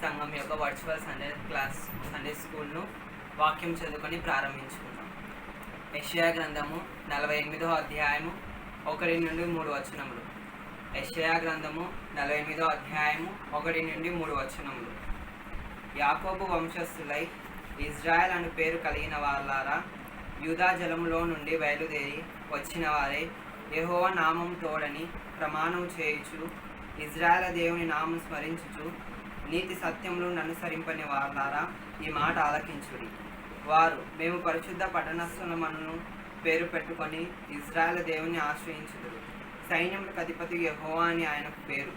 సంఘం యొక్క virtual Sunday స్కూల్ను వాక్యం చదువుకొని ప్రారంభించుకున్నాం. యెషయా గ్రంథము 48వ అధ్యాయము 1 నుండి 3 వచనములు. యెషయా గ్రంథము 48వ అధ్యాయము 1 నుండి 3 వచనములు. యాకోబు వంశస్థులై ఇజ్రాయెల్ అను పేరు కలిగిన వాళ్ళారా, యూదా జలములో నుండి బయలుదేరి వచ్చిన వారే, యెహోవా నామం తోడని ప్రమాణం చేయుచు, ఇజ్రాయెల్ దేవుని నామం స్మరించుచు, నీతి సత్యములను అనుసరింపని వాళ్ళారా, ఈ మాట ఆలకించుడి. వారు, మేము పరిశుద్ధ పట్టణస్థలమను పేరు పెట్టుకొని ఇజ్రాయెల్ దేవుని ఆశ్రయించుదురు. సైన్యములకు అధిపతి యెహోవా అని ఆయనకు పేరు.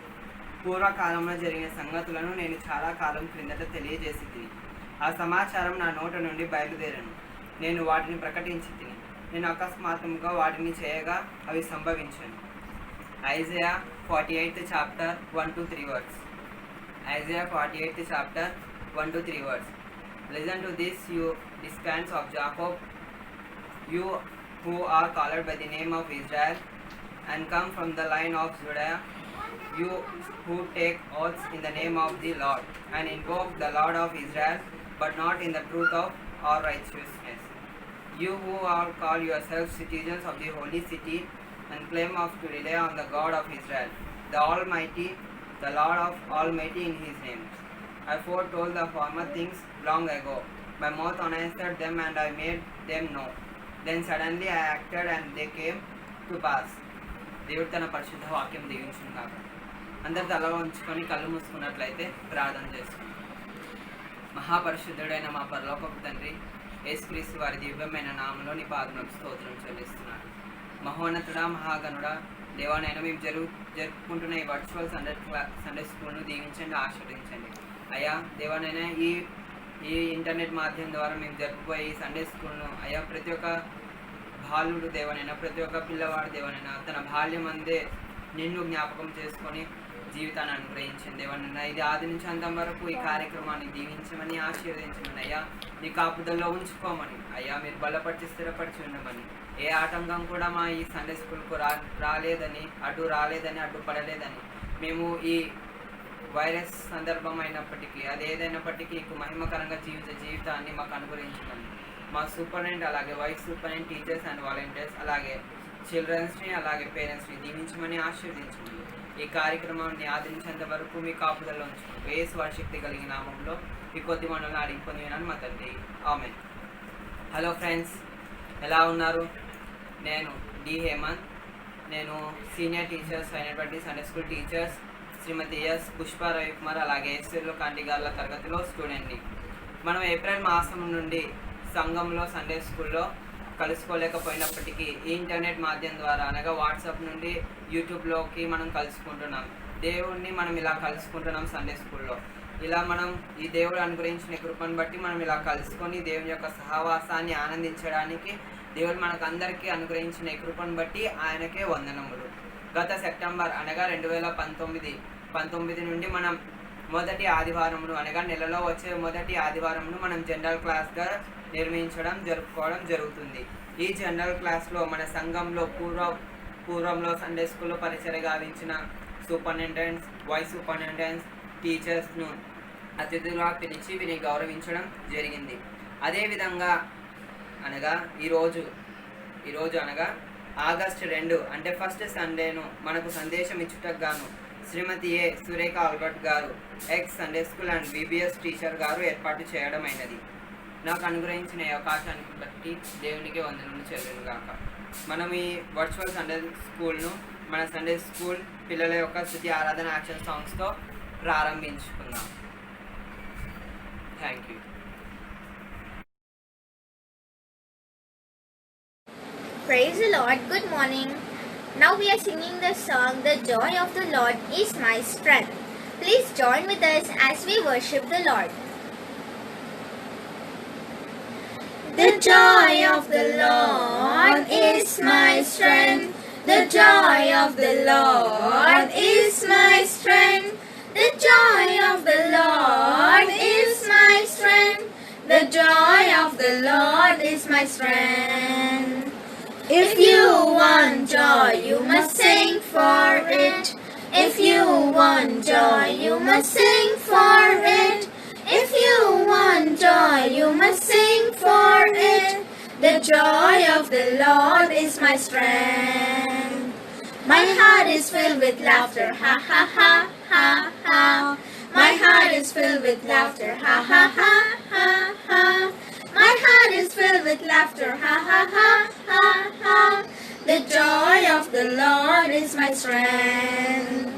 పూర్వకాలంలో జరిగిన సంగతులను నేను చాలా కాలం క్రిందట తెలియజేసి ఆ సమాచారం నా నోట నుండి బయలుదేరను. నేను వాటిని ప్రకటించి తిని, నేను అకస్మాత్తుగా వాటిని చేయగా అవి సంభవించాను. Isaiah 48th chapter 1-3 words. Isaiah 48th chapter 1-3 words. Listen to this, you descendants of Jacob, you who are called by the name of Israel, and come from the line of Judah, you who take oaths in the name of the Lord, and invoke the Lord of Israel, but not in the truth of our righteousness. You who are called yourselves citizens of the holy city, and claim to rely on the God of Israel, the Almighty, the Lord of Almighty in His name. I foretold the former things long ago. My mouth announced them, and I made them known. Then suddenly I acted, and they came to pass. దేవుడు తన పరిశుద్ధ వాక్యం దీవించును కాక. అందరు తల ఉంచుకొని కళ్ళు మూసుకున్నట్లయితే ప్రార్థన చేసుకుంటాం. మహాపరిశుద్ధుడైన మా పరలోకపు తండ్రి, యేసుక్రీస్తు వారి దివ్యమైన నామంలో నీ పాదములకు స్తోత్రం చెల్లిస్తున్నాను. మహోన్నతుడా, మహాగణుడా, దేవానైనా మేము జరుపుకుంటున్న ఈ వర్చువల్ సండే స్కూల్ను దీవించండి, ఆశీర్వదించండి. అయ్యా దేవానైనా ఈ ఇంటర్నెట్ మాధ్యమం ద్వారా మేము జరుపుకోయే ఈ సండే స్కూల్ను అయ్యా ప్రతి ఒక్క బాలుడు దేవనైనా, ప్రతి ఒక్క పిల్లవాడు దేవనైనా తన బాల్యం అందే నిన్ను జ్ఞాపకం చేసుకొని జీవితాన్ని అనుగ్రహించండి దేవనైనా. ఇది ఆది నుంచి అంతం వరకు ఈ కార్యక్రమాన్ని దీవించమని, ఆశీర్వదించమని, అయ్యా నీ కాపుదల్లో ఉంచుకోమని, అయ్యా మీరు బలపరిచి స్థిరపరిచి ఉండమని, ఏ ఆటంకం కూడా మా ఈ సండే స్కూల్కు రాలేదని, అడ్డుపడలేదని, మేము ఈ వైరస్ సందర్భం అయినప్పటికీ అది ఏదైనప్పటికీ నీకు మహిమకరంగా జీవితాన్ని మాకు అనుగ్రహించమని, మా సూపరింటెండెంట్ అలాగే vice superintendent, teachers and volunteers, అలాగే చిల్డ్రన్స్ని అలాగే పేరెంట్స్ని దీవించమని, ఆశీర్వదించమని, ఈ కార్యక్రమాన్ని ఆదరించేంత వరకు మీ కాపుదల్లో ఉంచుకోండి. యేసు వారి శక్తి కలిగిన నామంలో ఈ కొద్ది మనల్ని అడిగి పొందినాను మా తండ్రి, ఆమేన్. హలో ఫ్రెండ్స్, ఎలా ఉన్నారు? నేను డి హేమంత్. నేను సీనియర్ టీచర్స్ అయినటువంటి సండే స్కూల్ టీచర్స్ శ్రీమతి ఎస్ పుష్ప రవికుమార్ అలాగే ఎస్ఎల్లో కాంటి గార్ల తరగతిలో స్టూడెంట్ని. మనం ఏప్రిల్ మాసం నుండి సంఘంలో సండే స్కూల్లో కలుసుకోలేకపోయినప్పటికీ ఈ ఇంటర్నెట్ మాధ్యమం ద్వారా అనగా వాట్సాప్ నుండి యూట్యూబ్లోకి మనం కలుసుకుంటున్నాం. దేవుణ్ణి మనం ఇలా కలుసుకుంటున్నాం సండే స్కూల్లో. ఇలా మనం ఈ దేవుడు అనుగ్రహించిన కృపను బట్టి మనం ఇలా కలుసుకొని దేవుని యొక్క సహవాసాన్ని ఆనందించడానికి దేవుడు మనకు అందరికీ అనుగ్రహించిన ఈ కృపను బట్టి ఆయనకే వందనములు. గత సెప్టెంబర్ అనగా 2019 నుండి మనం మొదటి ఆదివారమును అనగా నెలలో వచ్చే మొదటి ఆదివారమును మనం జనరల్ క్లాస్గా జరుపుకోవడం జరుగుతుంది. ఈ జనరల్ క్లాస్లో మన సంఘంలో పూర్వంలో సండే స్కూల్లో పరిచయం గావించిన సూపరింటెండెంట్స్, వైస్ సూపరింటెండెంట్స్, టీచర్స్ను అతిథులుగా పిలిచి వీరిని గౌరవించడం జరిగింది. అదేవిధంగా అనగా ఈరోజు అనగా ఆగస్టు 2 అంటే ఫస్ట్ సండేను మనకు సందేశం ఇచ్చుటకు గాను శ్రీమతి ఏ సురేఖ ఆల్బర్ట్ గారు X Sunday school and BBS teacher garu ఏర్పాటు చేయడం అయినది. నాకు అనుగ్రహించిన ఈ అవకాశానికి బట్టి దేవునికి వందనములు చెల్లును గాక. మనం ఈ వర్చువల్ సండే స్కూల్ను మన సండే స్కూల్ పిల్లల యొక్క స్తుతి ఆరాధన యాక్షన్ సాంగ్స్తో ప్రారంభించుకుందాం. Thank you. Praise the Lord. Good morning. Now we are singing the song, "The Joy of the Lord is My Strength." Please join with us as we worship the Lord. The joy of the Lord is my strength. The joy of the Lord is my strength. The joy of the Lord is my strength. The joy of the Lord is my strength. If you want joy, you must sing for it. If you want joy, you must sing for it. joy of the Lord is my strength. My heart is filled with laughter, ha ha ha ha ha. My heart is filled with laughter, ha ha ha ha ha. My heart is filled with laughter, ha ha ha ha ha. The joy of the Lord is my strength.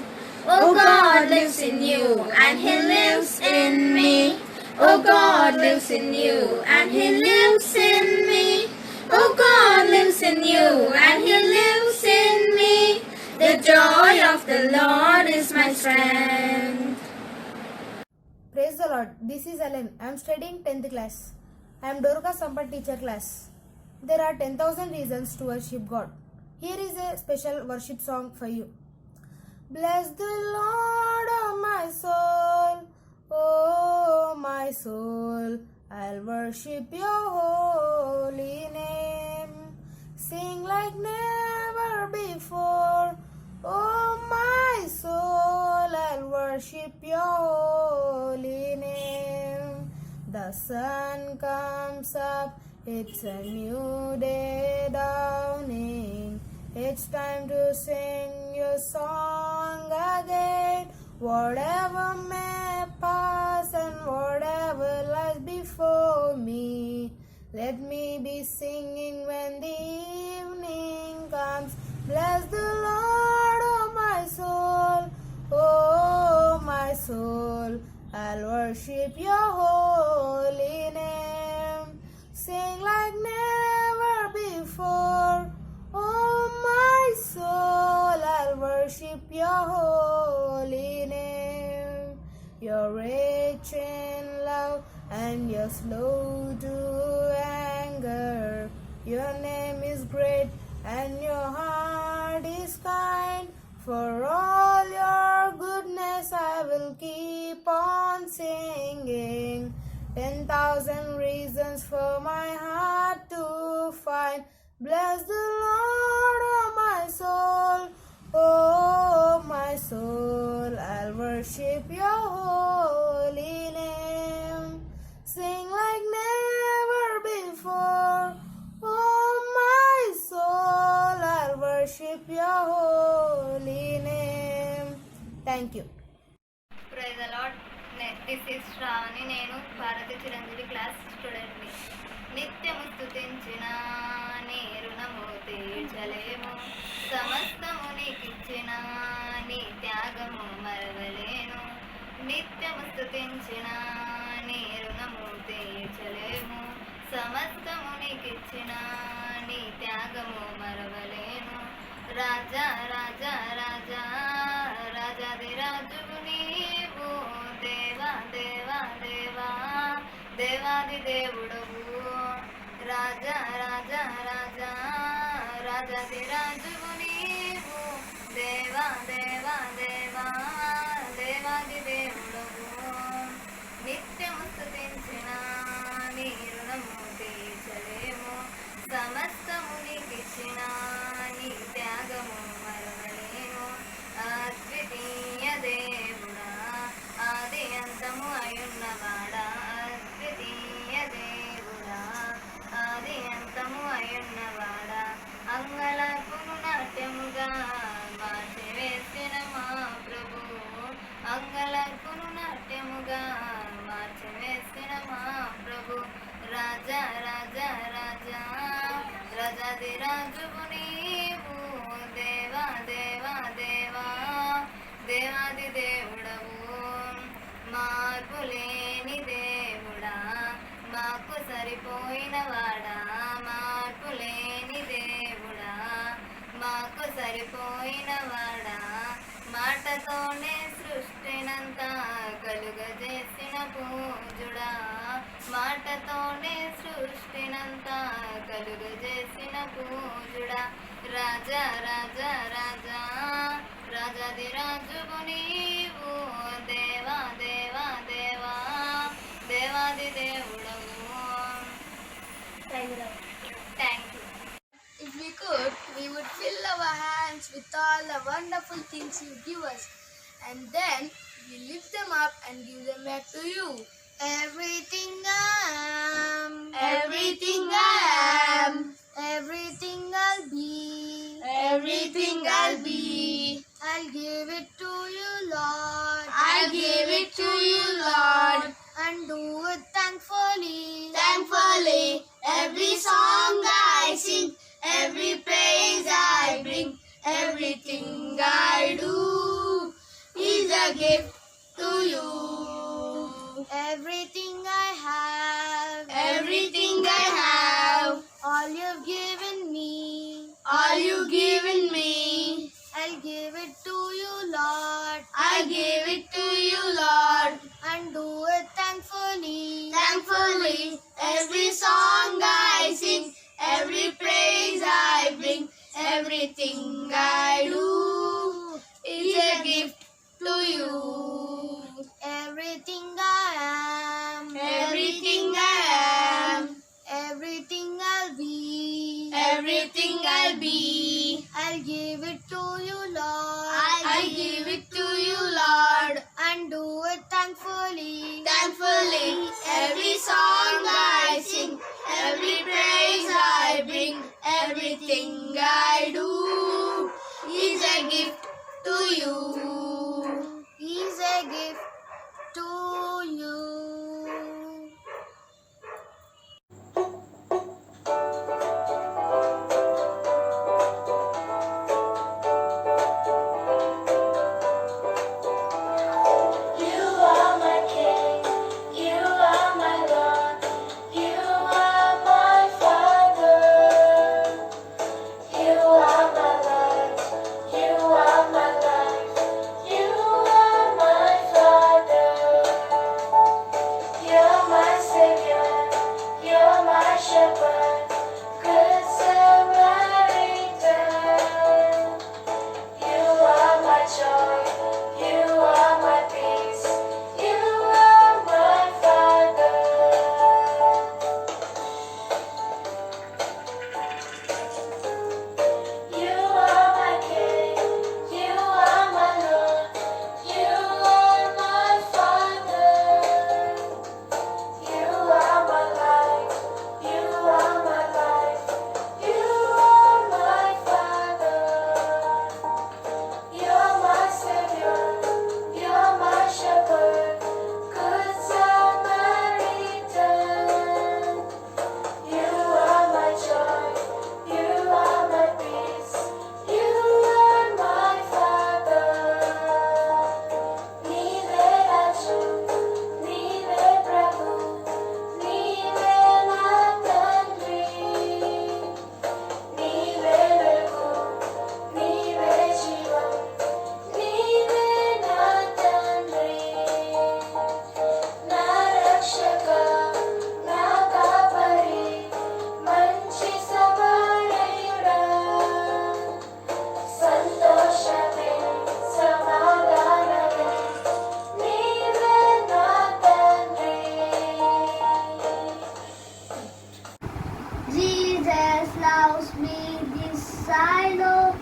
Oh, God lives in you, and He lives in me. Oh, God lives in you, and He lives in me. Oh, God lives in you, and He lives in me. The joy of the Lord is my strength. Praise the Lord. This is Ellen. I am studying 10th class. I am Dorcas Sampat teacher class. There are 10,000 reasons to worship God. Here is a special worship song for you. Bless the Lord, oh my soul, oh my soul. I'll worship your holy name. Sing like never before, oh my soul. I'll worship your holy name. The sun comes up, it's a new day dawning. It's time to sing your song again. Whatever may pass and whatever lies before me, let me be singing when the evening comes. Bless the Lord, oh my soul, oh my soul. I'll worship your holy name. Sing like never before, oh my soul. I'll worship your holy name. You're rich in love and you're slow to anger. Your name is great and your heart is kind. For all your goodness I will keep on singing. 10,000 reasons for my heart to find. Bless the Lord, oh my soul, oh my soul. I'll worship your holy name. Sing like never before, oh my soul. I'll worship your holy name. Thank you. Praise the Lord. This is Shravani. నేను Bharati Chiranjeevi class స్టూడెంట్ని. నిత్యము స్తుతించిన నీ రుణము తీర్చలేము. సమస్తము నీకిచ్చిన నీ త్యాగము మరవలేను. నిత్యము స్తుతించిన నీ రుణము తీర్చలేము. సమస్తము నీకిచ్చిన నీ త్యాగము మరవలేను. రాజా రాజా రాజా రాజాది రాజువు నీవు. దేవా దేవా దేవా దేవాది దేవుడవు. రాజా రాజా రాజా రాజాది రాజువు నీవు. దేవా దేవా దేవా దేవాది దేవుడవు. నిత్యము స్తుతించిన నీ రుణము తీర్చలేము. సమస్తము నీకిచ్చిన నీ త్యాగము మరవలేను. అద్వితీయ దేవుడా, ఆది అంతము అయున్నవాడా. అద్వితీయ దేవుడా, ఆది అంతము అయున్నవాడా. అంగళకును నాట్యముగా మార్చివేసిన మా ప్రభువు. అంగళకును నాట్యముగా మార్చివేసిన మా ప్రభు. రాజా రాజా రాజా రాజాది రాజువు నీవు. దేవా దేవా దేవా దేవాది దేవుడవు. మార్పులేని దేవుడా, మాకు సరిపోయిన వాడా. మార్పులేని దేవుడా, మాకు సరిపోయిన వాడా. మాటతోనే సృష్టినంతా కలుగజేసిన పూజుడా. మాటతోనే సృష్టినంతా కలుగజేసిన పూజుడా. రాజా రాజా రాజా రాజాది రాజువు నీవు. దేవా దేవా దేవా దేవాది దేవుడవు. Thank you. If we could, we would fill our hands with all the wonderful things you give us, and then we lift them up and give them back to you. Everything I am, and do it thankfully. Thankfully, every song I sing, every praise I bring, everything I do is a gift to you. Everything I have, Everything I have, all you've given me, all you given me, I'll give it to you, Lord, I give it to you, Lord. and do it thankfully. Thankfully, every song I sing, every praise I bring, everything I do is a gift to you. Everything I am, Everything I am, everything I'll be, everything I'll be, I'll give it to you, Lord, I give it to you, Lord. and do it thankfully. Thankfully, every song I sing, every praise I bring, everything I do is a gift to you. Is a gift to you. You are my King, you are my Lord, you are my Father. You are my life, you are my life, you are my Father. You're my Savior, you're my Shepherd, Good Samaritan. You are my joy, you are my peace, you are my Father. You are my King, you are my Lord, you are my Father. You are my life, you are my life, you are my Father. You're my Savior, you're my Shepherd, Good Samaritan. You are my joy, you are my peace, you are my Father. Neeve Raju, Neeve Prabhu, Neeve na Tandri. Neeve Vegu, Neeve Jivam, Neeve na Tandri. Na Rakshaka, na Kapari, Manchi Samarayuda. Santoshame, Samadaname, Neeve na Tandri. Jesus loves me, this I know,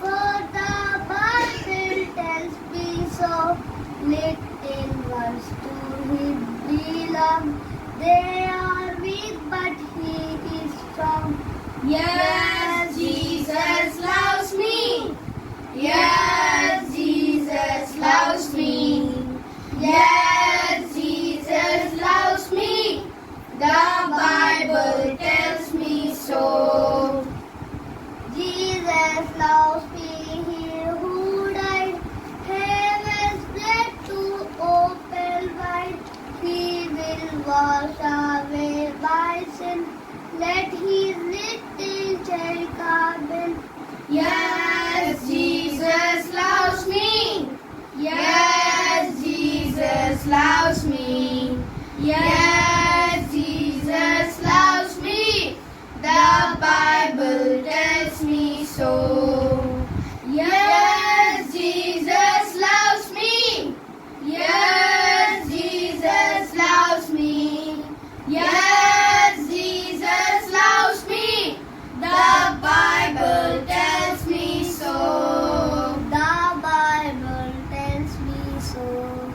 for the Bible tells me so. Little ones to him belong, they are weak but he is strong. Yes, Jesus loves me. Yes, Jesus loves me. Yes, Jesus loves me. The Bible tells me so. Jesus loves me, he who died, heaven's blood to open wide. He will wash away my sin, let his little child come in. Yes, Jesus loves me. Yes, Jesus loves me. Yes, Jesus loves me. The Bible tells me so. Yes, Jesus loves me. Yes, Jesus loves me. Yes, Jesus loves me. The Bible tells me so. The Bible tells me so.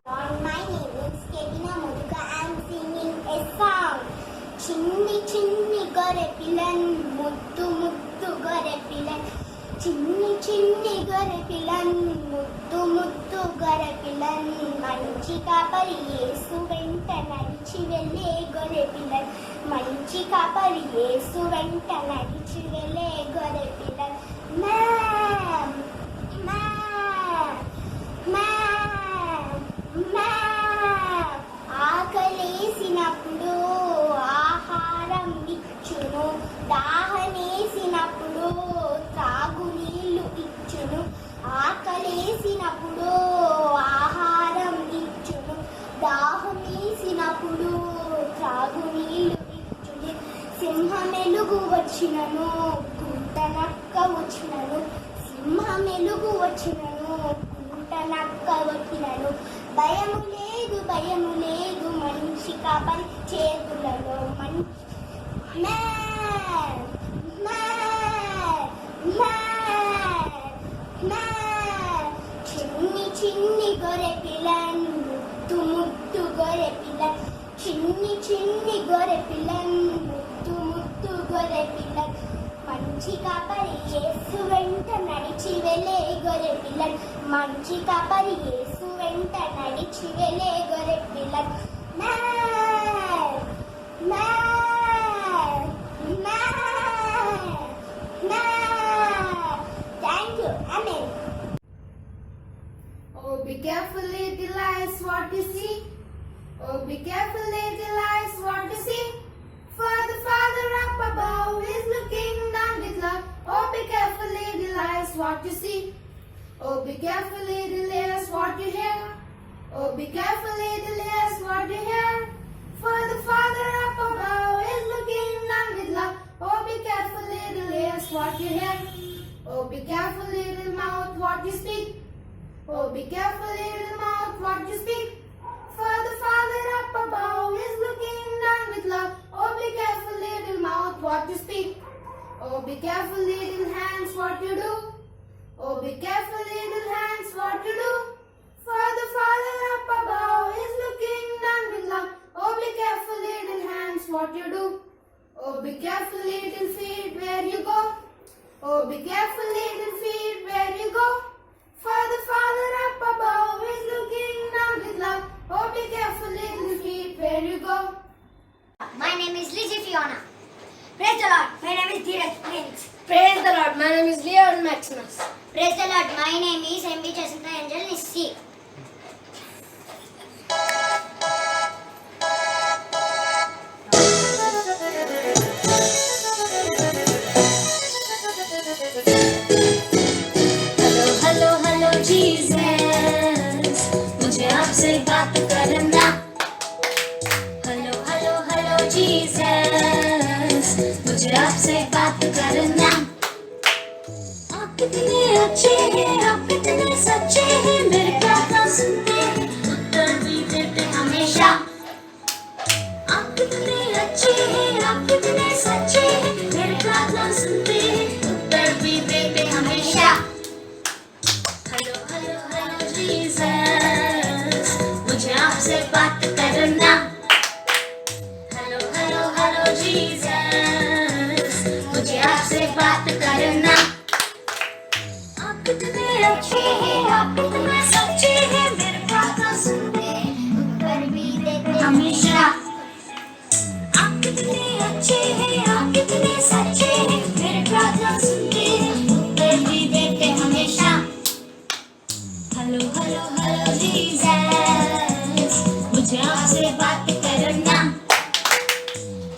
My name is Kevina Moduka. I am singing a song. Chinni chinni gore pilan, muttu muttu gore pilan. Chinni chinni gore pilan, muttu muttu gore pilan. మంచి కాపరి యేసు వెంట నడిచి వెళ్ళే గొర్రె పిల్ల మంచి కాపరి యేసు వెంట నడిచి వెళ్ళే గొర్రె పిల్ల ఆకలేసినప్పుడు ఆహారం ఇచ్చును దాహమేసినప్పుడు త్రాగునీళ్ళు ఇచ్చును ఆకలేసినప్పుడు ఆహారం ఇచ్చును దాహమేసినప్పుడు త్రాగునీళ్ళు ఇచ్చును సింహమెలుగు వచ్చినను గుంటనక్క వచ్చినను సింహమెలుగు వచ్చినను గుంటనక్క వచ్చినను భయము లేదు మంచి కాపరి చేతులలో చిన్ని గొర్రె పిల్లను ముత్తు గొర్రె పిల్ల చిన్ని గొర్రె పిల్లను ముత్తు గొర్రె పిల్ల మంచి కాపరి యేసు వెంట నడిచి వెళ్ళే గొర్రె పిల్ల మంచి కాపరి యేసు వెంట నడిచి వెళ్ళే గొర్రె పిల్ల thank you amen. Oh, be careful, little eyes, what you see. Oh, be careful, little eyes, what you see. For the Father up above is looking down with love. Oh, be careful, little eyes, what you see. Oh, be careful, little ears, what you hear. Oh, be careful, little ears, what you hear. For the Father up above is looking down with love. Oh, be careful, little ears, what you hear. Oh, be careful, little mouth, what you speak. Oh, be careful, little mouth, what you speak. For the Father up above is looking down with love. Oh, be careful, little mouth, what you speak. Oh, be careful, little hands, what you do. Oh, be careful, little hands, what you do. For the Father up above is looking down with love. Oh, be careful, little hands, what you do. Oh, be careful, little feet, where you go. Oh, be careful, little feet, where you go. For the Father up above is looking down with love. Oh, be careful, little feet, where you go. My name is Lizzie Fiona. Praise the Lord. My name is Dheeraj Prince. Praise the Lord. My name is Leon Maximus. Praise the Lord. My name is M.B. Jacinta Angel Nissi. Hello hello Jesus मुझे आपसे बात करना hello hello hello Jesus मुझे आपसे बात करना आप कितने अच्छे हैं आप कितने सच्चे हैं मेरे प्रार्थना सुनते हैं उत्तर भी देते हमेशा आप कितने अच्छे हैं आप कितने सच्चे हैं मेरे प्रार्थना सुनते हैं उत्तर भी देते हमेशा हेलो हेलो हेलो जीसस मुझे आपसे बात करना हेलो हेलो हेलो जीसस मुझे आपसे बात करना आप कितने अच्छे हैं आप कितने सच्चे हैं मेरे प्रार्थना सुनते हैं उत्तर भी देते हमेशा आप कितने अच्छे हैं आप कितने सच्चे हैं मेरे प्रार्थना सुनते हैं उत्तर भी देते हमेशा हेलो हेलो हेलो जीसस मुझे आपसे बात करना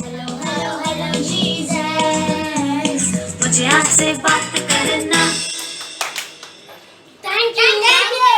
हेलो हेलो हेलो जीसस मुझे आपसे बात करना Thank you. Thank you.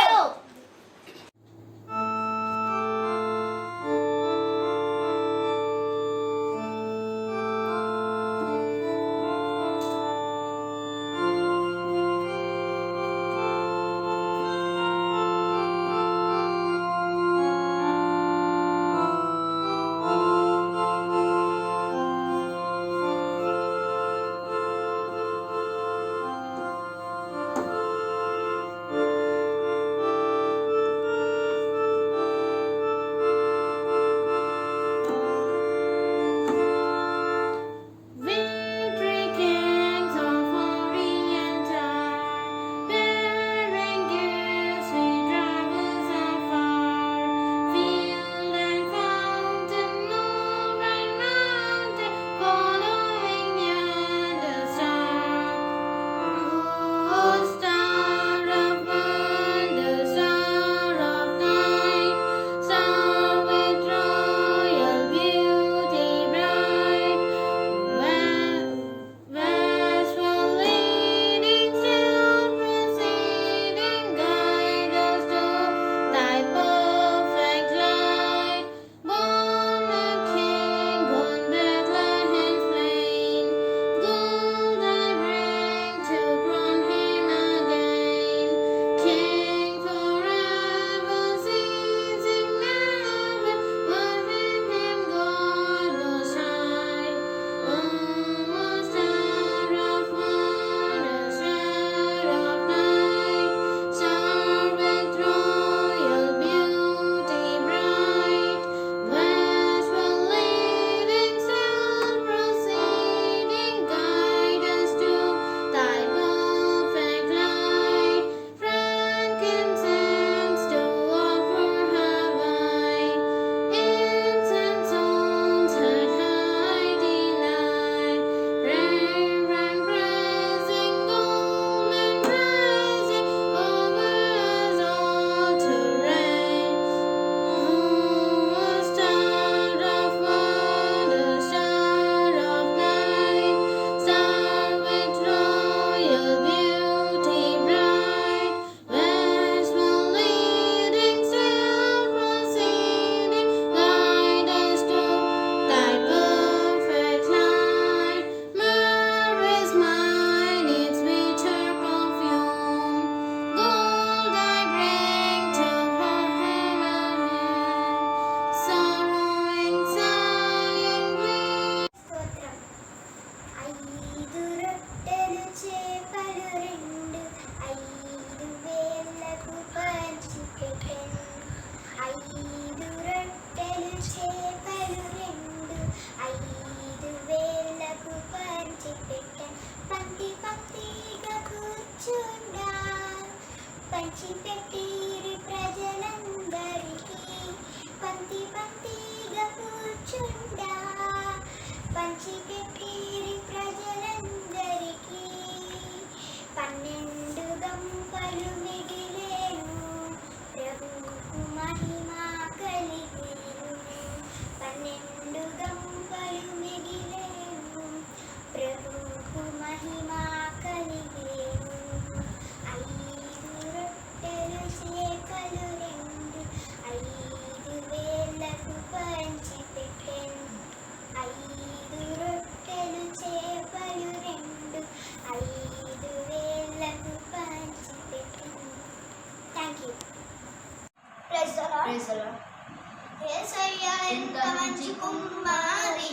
యేసయ్యా ఎంత మంచి కుమారి,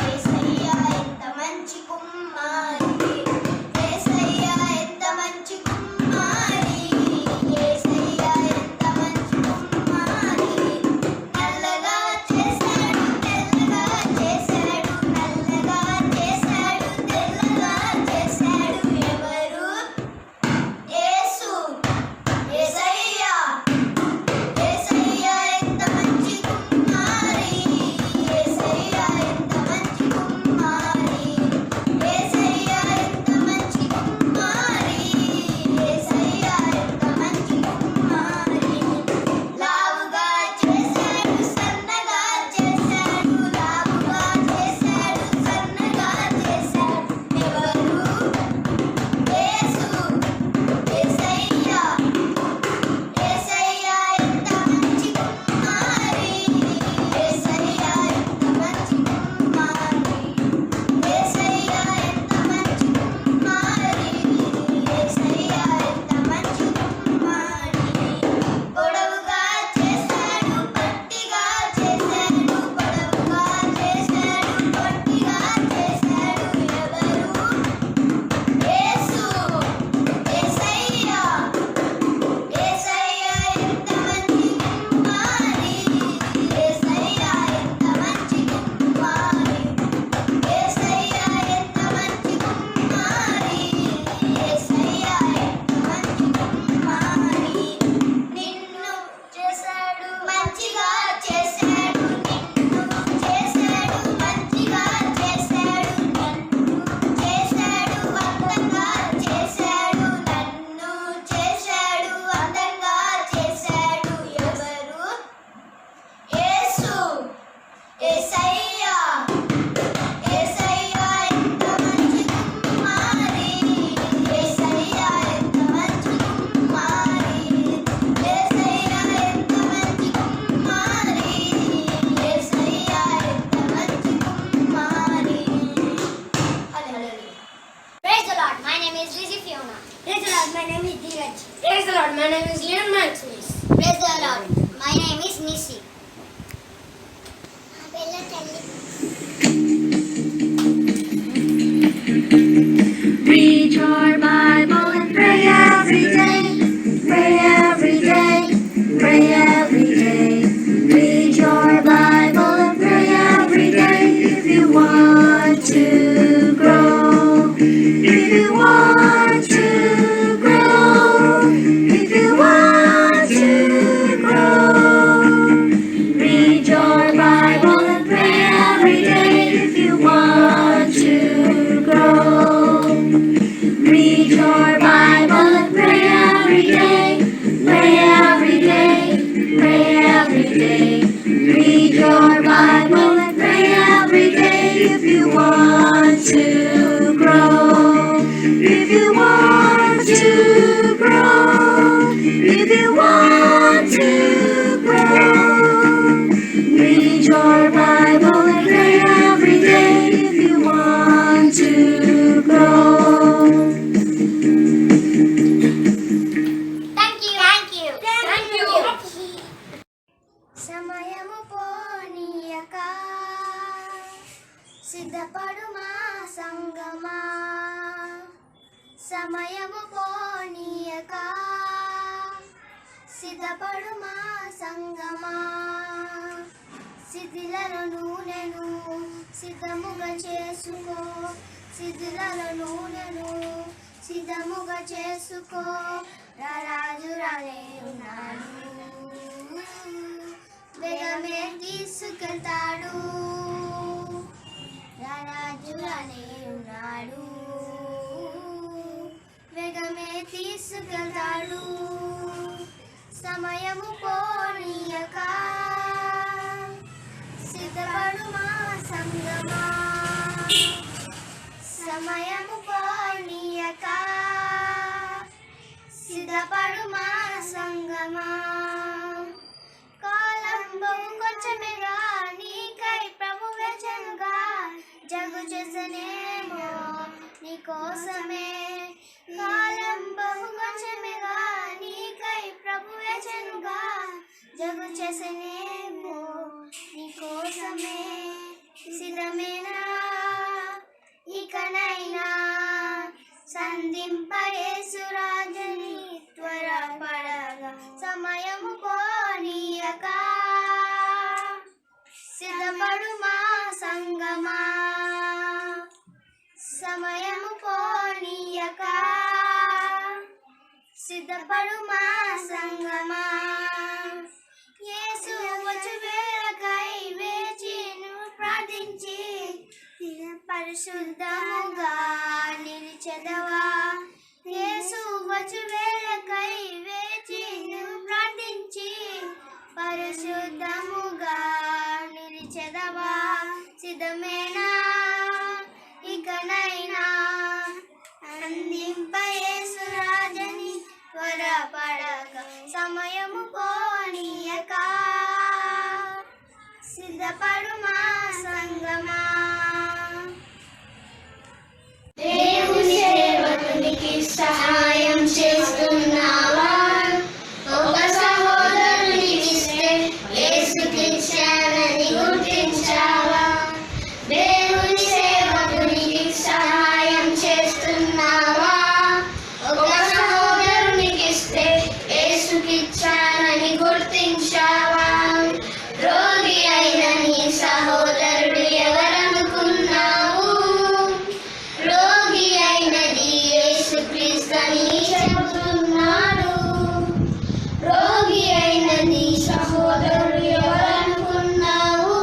యేసయ్యా ఎంత మంచి కుమారి, యేసయ్యా ఎంత మంచి కుమారి, యేసయ్యా ఎంత మంచి కుమారి. నల్లగా చేశాడు తెల్లగా చేశాడు, నల్లగా చేశాడు తెల్లగా చేశాడు. ఎవరు? యేసు. యేసయ్యా యేసయ్యా ఎంత మంచి కుమారి, యేసయ్యా ఎంత మంచి కుమారి, యేసయ్యా ఎంత మంచి కుమారి, యేసయ్యా ఎంత మంచి కుమారి. లావుగా చేశాడు సన్నగా చేశాడు, లావుగా చేశాడు సన్నగా చేశాడు. ఎవరు? యేసు. యేసయ్యా యేసయ్యా ఎంత మంచి కుమారి, యేసయ్యా ఎంత మంచి కుమారి, యేసయ్యా ఎంత మంచి కుమారి, యేసయ్యా ఎంత మంచి కుమారి. పొడవుగా చేశాడు పొట్టిగా చేశాడు, పొడవుగా చేశాడు పొట్టిగా చేశాడు. ఎవరు? యేసు. యేసయ్యా యేసయ్యా ఎంత మంచి కుమారి, యేసయ్యా ఎంత మంచి కుమారి, యేసయ్యా ఎంత మంచి కుమారి, యేసయ్యా ఎంత మంచి కుమారి. నిన్ను చేశాడు మంచిగా చేశాడు, నిన్ను చేశాడు మంచిగా చేశాడు, నన్ను చేశాడు అందంగా చేశాడు, నన్ను చేశాడు అందంగా చేశాడు. ఎవరు? యేసు. యేసయ్యా యేసయ్యా ఎంత మంచి కుమారి, యేసయ్యా ఎంత మంచి కుమారి, యేసయ్యా ఎంత మంచి కుమారి, యేసయ్యా ఎంత మంచి కుమారి. హల్లెలూయా. Praise the Lord. My name is Rizzy Fiona. Praise the Lord. My name is Dheeraj. Praise the Lord. My name is Leon Maximus. Praise the Lord. My name is Nisi. Read your Bible and pray every day. Pray every day. Pray every day. Read your Bible and pray every day if you want to grow. If you want to grow. If you want to grow. Read your Bible and pray every day if you want to grow. Read your Bible and pray every day. Pray every day. Pray every day. Read your Bible and pray every day if you want to grow. If you want to grow. If you want to grow. Read your Bible and pray every day if you want to grow. Thank you. Thank you. Thank you. సమయము పోనీయక సిద్ధపడుమా సంగమా, సమయము పోనీయక సిద్ధపడుమా సంగమా. శిథిలలో నూనెను సిద్ధముగా చేసుకో, శిథిలలో నూనెను సిద్ధముగా చేసుకో. రారాజు రాలే ఉన్నాడు, వేగమే తీసుకెళ్తాడు. రారాజు రాలే ఉన్నాడు, వేగమే తీసుకెళ్తాడు. సమయము పోనీయక సిద్ధపడుమా సంగమా, సమయము పోనీయక సిద్ధపడుమా సంగమా. కాలం బహు కొంచెమేగా నీకై ప్రభు వెచ్చనుగా, జగు చేసనేమో నీ కోసమే. కాలం బహు కొంచెమేగా నీకై ప్రభు వెచ్చనుగా, జగు చేసనేమో నీకోసమే సిద్ధమేనా ఇకనైనా సంధింపయేసురాజని త్వరపడగా సమయము పోనీయక సిద్ధపడు మా సంగమా సమయము పోనీయక సిద్ధపడు మా సంగమా యేసు వచ్చు వేళకై వేచి నువ్వు ప్రార్థించి పరిశుద్ధముగా నిలిచెదవా యేసు వచ్చు వేళకై వేచి నువ్వు ప్రార్థించి పరిశుద్ధముగా నిలిచెదవా సిద్ధమేనా ఇకనైనా అందింపయేసురాజని త్వరపడక సమయము పోనీయక సిద్ధపడు మా సంగమా దేవుని సేవకునికి సహాయం చేస్తున్నావా ఒక సహోదరునికిస్తే యేసుకిచ్చానని గుర్తించావా దేవుని సేవకునికి సహాయం చేస్తున్నావా ఒక సహోదరునికిస్తే యేసుకిచ్చానని గుర్తించావా రోగి అయిన నీ సహోదరుడు ఎవరనుకున్నావు రోగి అయినది యేసుక్రీస్తుని చెబుతున్నాడు రోగి అయిన నీ సహోదరుడు ఎవరనుకున్నావు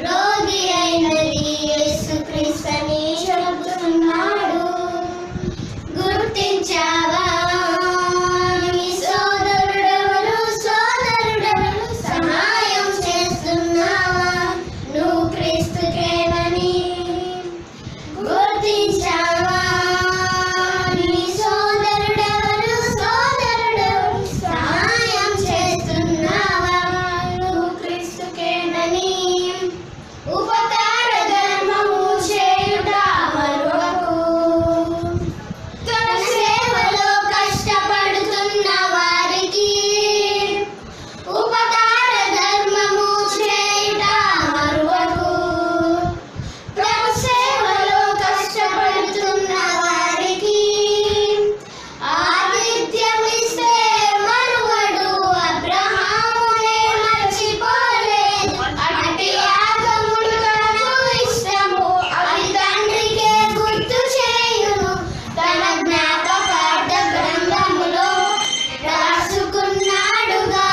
రోగి అయినది యేసుక్రీస్తుని చెబుతున్నాడు గుర్తించావా నీ సోదరుడెవరు సహాయం చేస్తున్నావా నువ్వు క్రీస్తుకేనని గుర్తించావా నీ సోదరుడెవరు సహాయం చేస్తున్నావా నువ్వు క్రీస్తుకేనని ఉపకార ధర్మము చేయుట మరువకు తన సేవలో కష్టపడుతున్న వారికి ఉపకార ధర్మము చేయుట మరువకు ప్రభు సేవలో కష్టపడుతున్న వారికి ఆతిథ్యమిస్తే మరువడు అబ్రహామునే మర్చిపోలేదు అట్టి యాగములు తనకు ఇష్టము అది తండ్రికే గుర్తు చేయును తన జ్ఞాపకార్థ గ్రంథములో రాసుకున్నాడుగా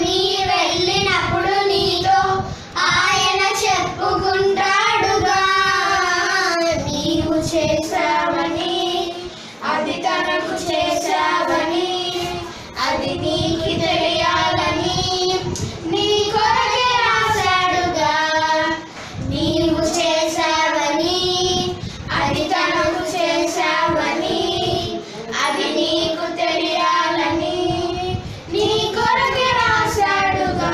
నీ వెళ్ళినప్పుడు నీతో ఆయన చెప్పుకుంటాడుగా నీవు చేశావని అది తనకు చేశావని అది నీకు తెలియాలని నీ కొరకే రాశాడుగా నీవు చేశావని అది తనకు చేశావని అది నీకు తెలియాలని నీ కొరకే రాశాడుగా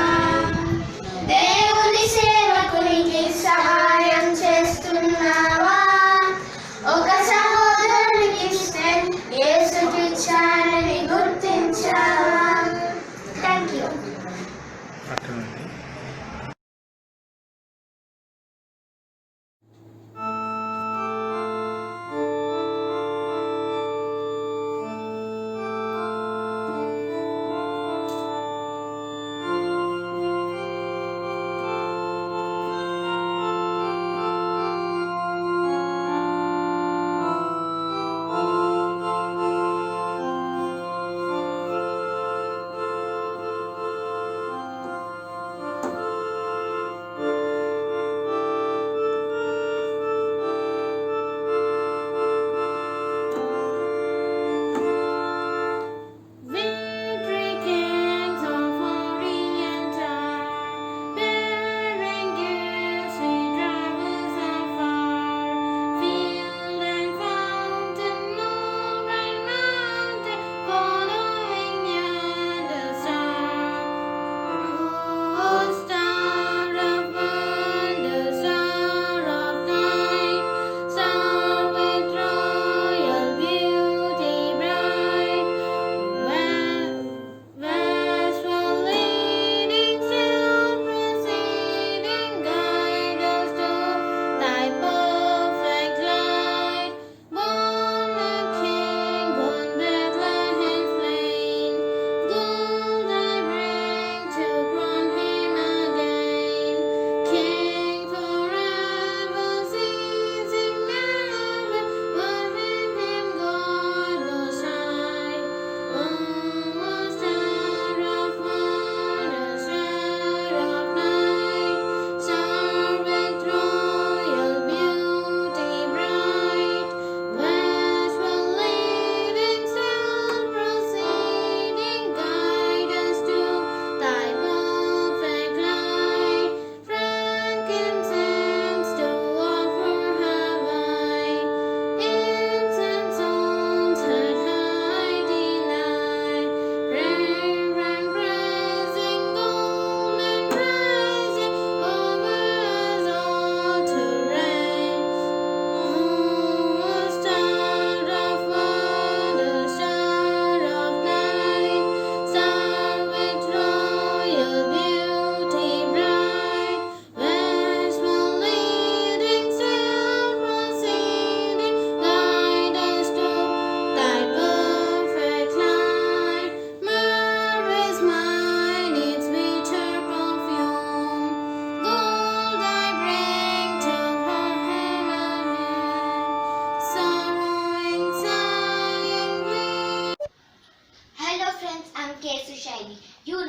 దేవుని సేవకునికి సహాయం చేస్తున్నావా ఒక సహోదరునికి యేసుకిచ్చానని గుర్తించావా thank you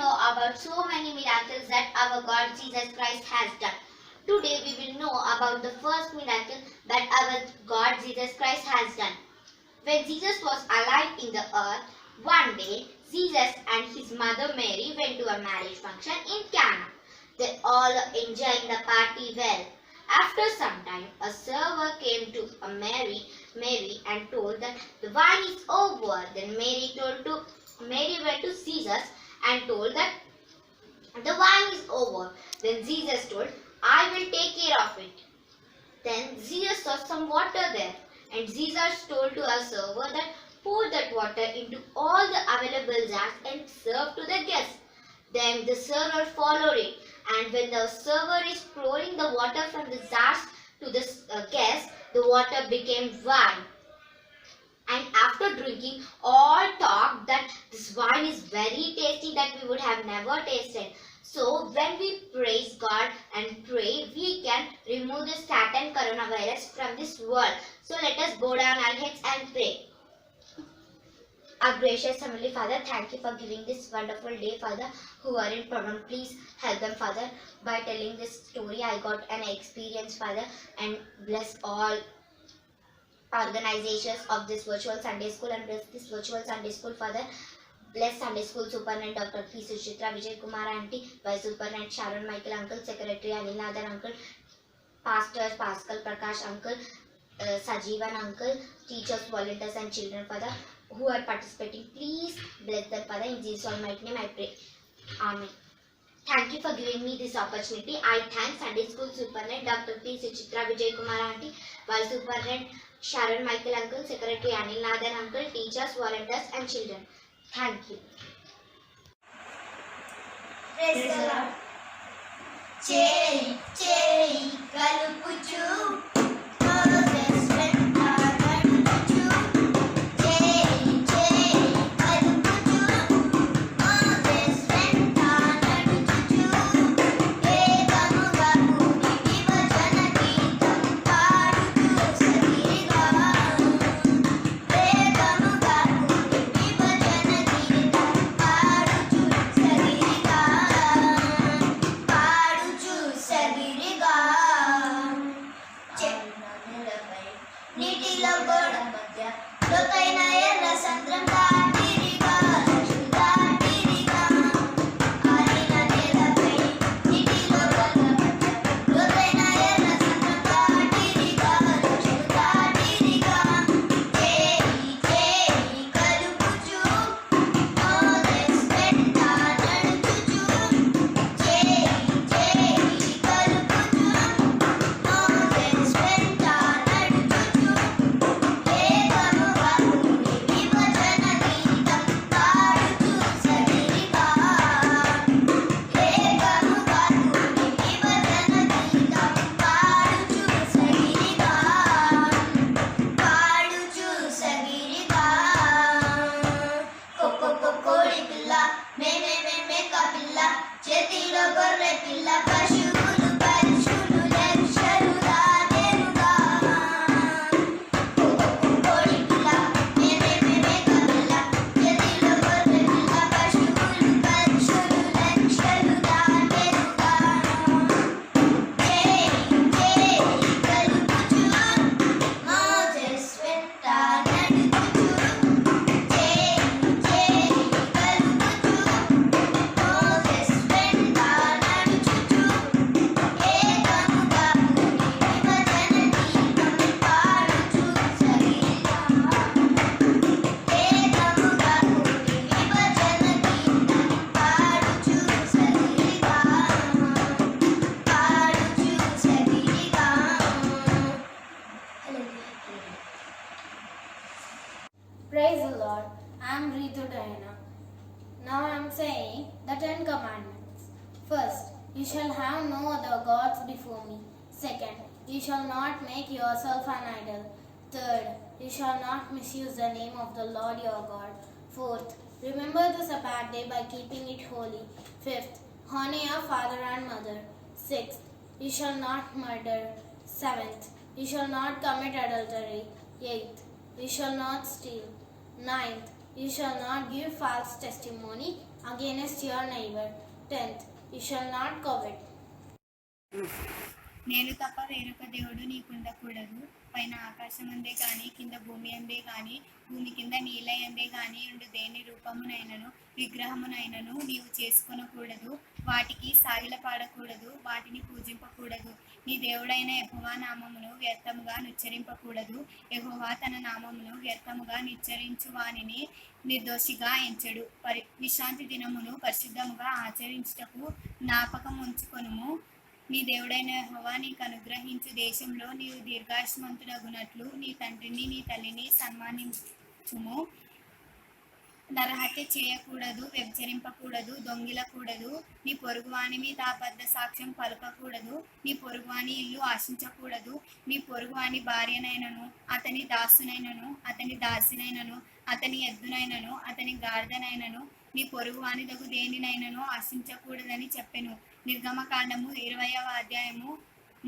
know about so many miracles that our God Jesus Christ has done. Today we will know about the first miracle that our God Jesus Christ has done. When Jesus was alive in the earth, one day Jesus and his mother Mary went to a marriage function in Cana. They all enjoyed the party well. After some time, a server came to Mary and told that the wine is over. Then Mary went to Jesus and told that the wine is over. Then Jesus told, I will take care of it. Then Jesus saw some water there, and Jesus told to a server that pour that water into all the available jars and serve to the guests. Then the server followed it, and when the server is pouring the water from the jars to the guests, the water became wine. And after drinking, all talked that this wine is very tasty that we would have never tasted. So when we praise God and pray, we can remove the Satan coronavirus from this world. So let us bow down our heads and pray. Our gracious Heavenly Father, thank you for giving this wonderful day, Father, who are in problem. Please help them, Father. By telling this story, I got an experience, Father, and bless all organizations of this virtual Sunday school and bless this virtual Sunday school, Father. Bless Sunday School Superintendent Dr. P. Suchitra, Vijay Kumar Aunty, Vice Superintendent Sharon Michael Uncle, Secretary Anil Nadar Uncle, Pastors Pascal Prakash Uncle, Sajivan Uncle, teachers, volunteers and children, Father, who are participating. Please bless them, Father. In Jesus' almighty name I pray. Amen. Thank you for giving me this opportunity. I thank Sunday School Superintendent Dr. P. Suchitra, Vijay Kumar Aunty, Vice Superintendent Sharon Michael Uncle, Secretary Anil Nadar Uncle, teachers, volunteers and children. Thank you. Praise the Lord. Chery, chery, kalupuchu. Moses went nadu. Chery, chery, kalupuchu. Moses went nadu. Vedamuga kuni vibhajana geetam paadutu sagiriga. Vedamuga kuni vibhajana geetam paadutu sagiriga. పాడుచు సగిరిగా చెట్ల నేలపై నీటిలో గోడ మధ్య లోతైన ఎర్ర సంద్రం దాటిరిగా దాటిరిగా ఆరిన నేలపై నీటిలో గోడ మధ్య లోతైన ఎర్ర సంద్రం దాటిరిగా దాటిరిగా చేరి చేరి కలుపుచు మోసెస్ వెంట నడుచుచు చేరి చేరి కలుపుచు మోసెస్ వెంట నడుచుచు వేగముగా కుని విభజన గీతం పాడుచు సగిరిగా వేగముగా కుని విభజన గీతం పాడుచు సగిరిగా పాడుచు సగిరిగా కొక్కొక్క కోడి పిల్ల మేమే మేమే కపిల్ల చేతిలో గొర్రె పిల్ల పశువులు పరుషులు లక్షలు దానెరుగా కొక్కొక్క కోడి పిల్ల మేమే మేమే కపిల్ల చేతిలో గొర్రె పిల్ల పశువులు పరుషులు లక్షలు దానెరుగా చేరి చేరి కలుపుచు మోసెస్ వెంట నడుచుచు చేరి చేరి కలుపుచు మోసెస్ వెంట నడుచుచు ఏకముగా కుని విభజన గీతం పాడుచు సగిరిగా ఏకముగా కుని విభజన గీతం పాడుచు సగిరిగా పాడుచు సగిరిగా. Praise the Lord. I am Ritu Diana. Now I am saying the 10 commandments. First, you shall have no other gods before me. Second, you shall not make yourself an idol. Third, you shall not misuse the name of the Lord your God. Fourth, remember the Sabbath day by keeping it holy. Fifth, honor your father and mother. Sixth, you shall not murder. Seventh, you shall not commit adultery. Eighth, you shall not steal. Ninth, you shall not give false testimony against your neighbor. 10th, you shall not covet. నేను తప్ప వేరొక దేవుడు నీకుండకూడదు. పైన ఆకాశం అందే కానీ కింద భూమి అందే కానీ భూమి కింద నీళ్ళ అందే కానీ ఉండు దేని రూపమునైనను విగ్రహమునైనను నీవు చేసుకొనకూడదు. వాటికి సాగిలపాడకూడదు, వాటిని పూజింపకూడదు. నీ దేవుడైన యెహోవా నామమును వ్యర్థముగా నుచ్చరింపకూడదు. యెహోవా తన నామమును వ్యర్థముగా నిచ్చరించు వానిని నిర్దోషిగా ఎంచడు. విశ్రాంతి దినమును పరిశుద్ధముగా ఆచరించుటకు జ్ఞాపకం ఉంచుకొనుము. నీ దేవుడైన యెహోవా నీకు అనుగ్రహించు దేశంలో నీవు దీర్ఘాయుష్మంతుడగునట్లు నీ తండ్రిని నీ తల్లిని సన్మానించుము. నరహత్య చేయకూడదు, వ్యభిచరింపకూడదు, దొంగిలకూడదు, నీ పొరుగువాని మీద అబద్ధ సాక్ష్యం పలకకూడదు, నీ పొరుగువాని ఇల్లు ఆశించకూడదు, నీ పొరుగువాని భార్యనైనను అతని దాసునైనను అతని దాసినైనను అతని ఎద్దునైనను అతని గాడిదనైనను నీ పొరుగువానిదగు దేనినైనను ఆశించకూడదని చెప్పెను. నిర్గమకాండము 20వ అధ్యాయము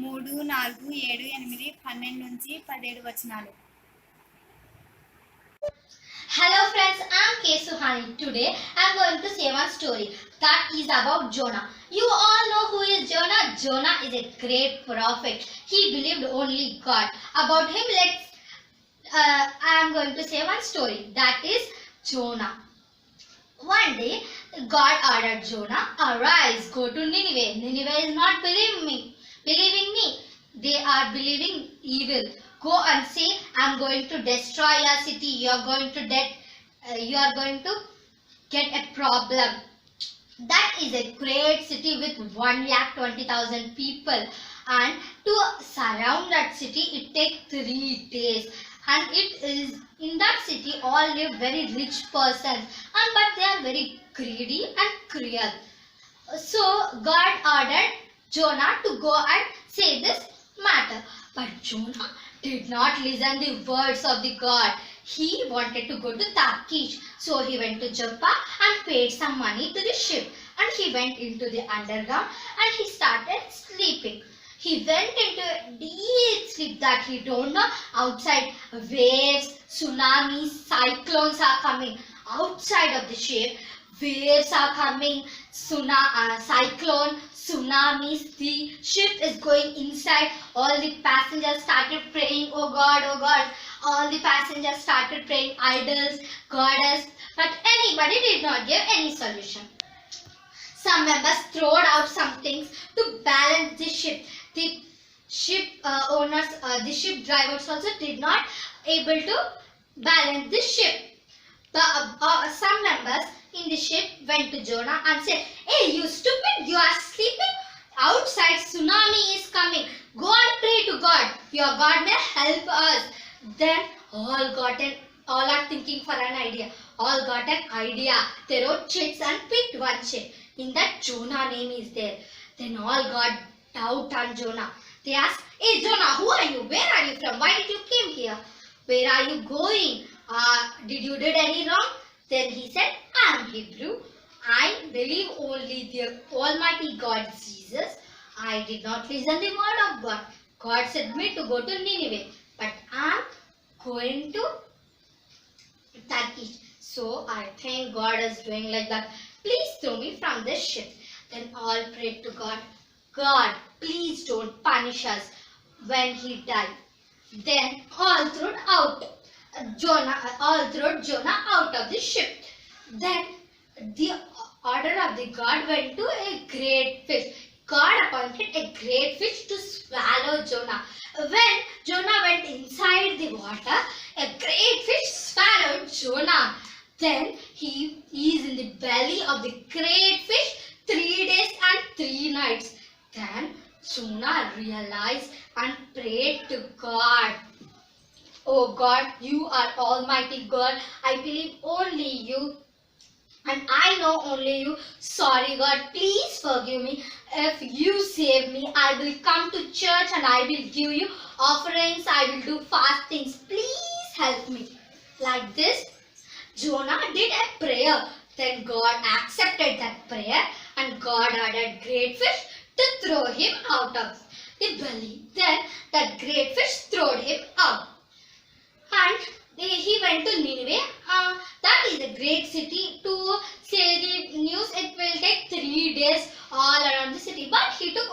3, 4, 7, 8, 12 నుంచి 17 వచనాలు. Hello friends, I am K. Suhani. Today I am going to say one story that is about Jonah. You all know who is Jonah. Jonah is a great prophet. He believed only God. About him, I am going to say one story that is Jonah. One day, God ordered Jonah, "Arise, go to Nineveh." Nineveh is not believing me. They are believing evil. Go and say, "I am going to destroy your city. You are going to get a problem." That is a great city with 1,20,000 people, and to surround that city it takes 3 days. And it is in that city all live very rich persons, but they are very greedy and cruel. So God ordered Jonah to go and say this matter. But Jonah did not listen the words of the God. He wanted to go to Tarshish. So he went to Joppa and paid some money to the ship. And he went into the underground and he started sleeping. He went into a deep sleep that he don't know. Outside, waves, tsunamis, cyclones are coming. Outside of the ship, waves are coming, cyclone, tsunamis. The ship is going inside. All the passengers started praying, "Oh God, oh God." All the passengers started praying idols, goddess, but anybody did not give any solution. Some members throwed out some things to balance the ship. The ship owners, the ship drivers also did not able to balance the ship. Some members in the ship went to Jonah and said, "Hey, you stupid, you are sleeping. Outside tsunami is coming. Go and pray to God. Your God may help us." Then all are thinking for an idea. All got an idea. They wrote checks and picked one check. In that Jonah name is there. Then all got doubt on Jonah. They asked, "Hey Jonah, who are you? Where are you from? Why did you came here? Where are you going? Did you did any wrong?" Then he said, "I am Hebrew. I believe only the Almighty God Jesus. I did not listen the word of God. God said me to go to Nineveh, but I am going to Tarshish. So I think God is doing like that. Please throw me from this ship." Then all prayed to God, "God, please don't punish us when he died." Then all threw Jonah out of the ship. Then the order of the God went to a great fish. God appointed a great fish to swallow Jonah. When Jonah went inside the water, a great fish swallowed Jonah. Then he is in the belly of the great fish 3 days and 3 nights. Then Jonah realized and prayed to God, "Oh God, you are Almighty God. I believe only you. And I know only you. Sorry God, please forgive me. If you save me, I will come to church and I will give you offerings. I will do fastings. Please help me." Like this, Jonah did a prayer. Then God accepted that prayer and God ordered great fish to throw him out of the belly. Then that great fish throwed him out. And he went to Nineveh. That is a great city. To say the news, it will take 3 days all around the city. But he took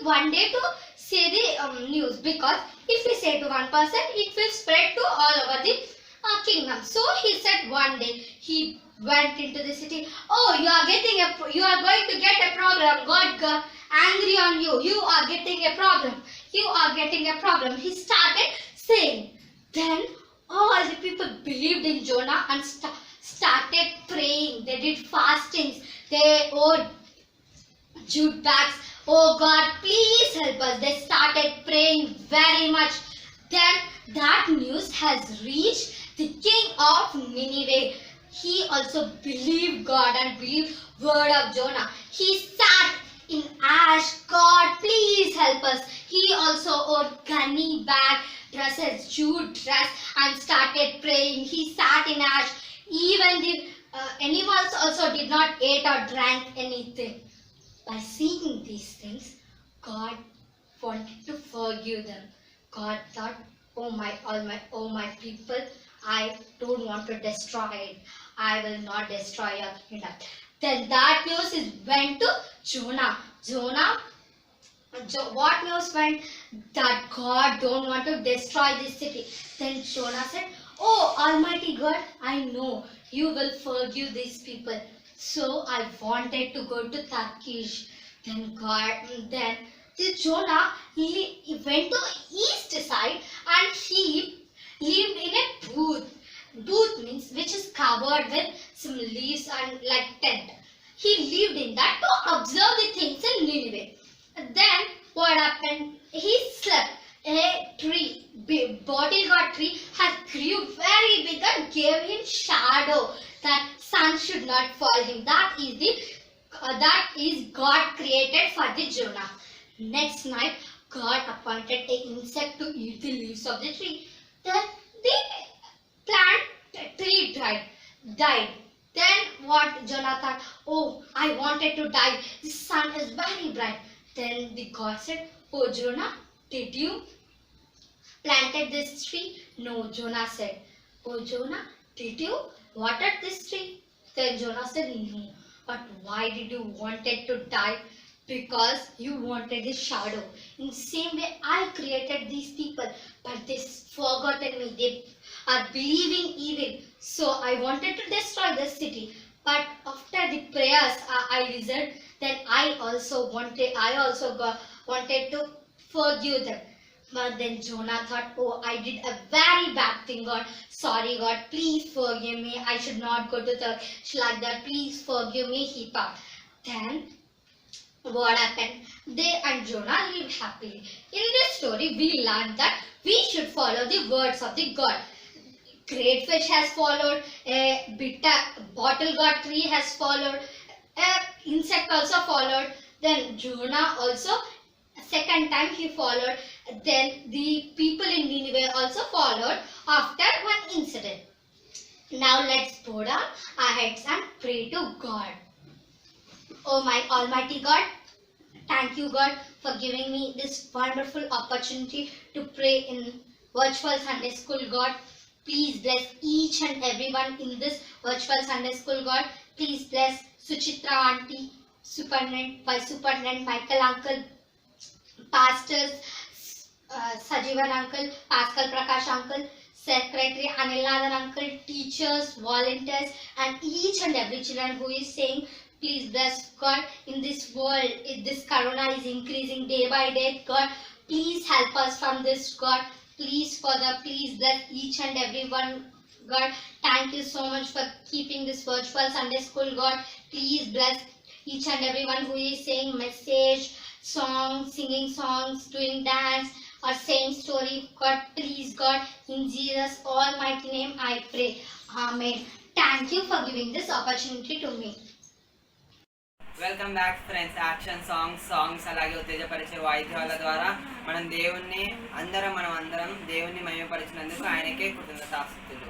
1 day to say the news, because if he say to one person, it will spread to all over the kingdom. So he said 1 day. He went into the city. Oh, you are going to get a problem. God got angry on you. You are getting a problem. You are getting a problem. He started saying. Then all the people believed in Jonah and started praying. They did fastings. They owed jute bags. Oh God, please help us. They started praying very much. Then that news has reached the king of Nineveh. He also believed God and believed word of Jonah. He sat in ash. God, please help us. He also owed gunny bag, dresses, jute dress, and started praying. He sat in ash. Even the animals also did not eat or drank anything. By seeing these things, God wanted to forgive them. God thought, oh my people, I don't want to destroy it. I will not destroy your kingdom. Then that news went to Jonah. What news went? That God don't want to destroy this city. Then Jonah said, oh Almighty God, I know you will forgive these people. So I wanted to go to Tarshish. Then Jonah, he went to east side and he lived in a booth. Booth means which is covered with some leaves and like tent. He lived in that to observe the things in Nineveh. Then what happened? He slept. A tree, bottle gourd tree, had grew very big and gave him shadow that sun should not fall him. That is God created for the Jonah. Next night, God appointed an insect to eat the leaves of the tree. Then the tree died. Then what Jonah thought? Oh, I wanted to die. The sun is very bright. Then the God said, oh Jonah, did you planted this tree? No, Jonah said. Oh Jonah, did you water this tree? Then Jonah said, no. But why did you wanted to die? Because you wanted the shadow. In the same way, I created these people, but they forgotten me. They are believing evil. So I wanted to destroy the city. But after the prayers I listened, then I also wanted to forgive them. But then Jonah thought, oh, I did a very bad thing, God. Sorry, God, please forgive me. I should not go to church like that. Please forgive me, he thought. Then what happened? They and Jonah lived happily. In this story, we learned that we should follow the words of the God. Great fish has followed, a bitter bottle gourd tree has followed, a insect also followed. Then Jonah also, second time he followed. Then the people in Nineveh also followed after one incident. Now let's bow down our heads and pray to God. Oh my Almighty God, thank you God for giving me this wonderful opportunity to pray in virtual Sunday school, God. Please bless each and everyone in this virtual Sunday school, God. Please bless Suchitra auntie, Vice Superintendent Michael uncle, pastors, Sajivan uncle, Pascal Prakash uncle, Secretary Anil uncle, teachers, volunteers, and each and every children who is saying, please bless God. In this world, this corona is increasing day by day, God. Please help us from this, God. Please bless each and everyone, God. Thank you so much for keeping this virtual Sunday school, God. Please bless each and everyone who is saying message, songs, singing songs, doing dance, or saying story. God, please, God, in Jesus' almighty name I pray. Amen. Thank you for giving this opportunity to me. Welcome back friends. Action songs అలాగే ఉత్తేజపరిచే వాయిద్యాల ద్వారా మనం అందరం దేవుణ్ణి మహిమపరిచినందుకు ఆయనకే కృతజ్ఞతాస్తుతులు.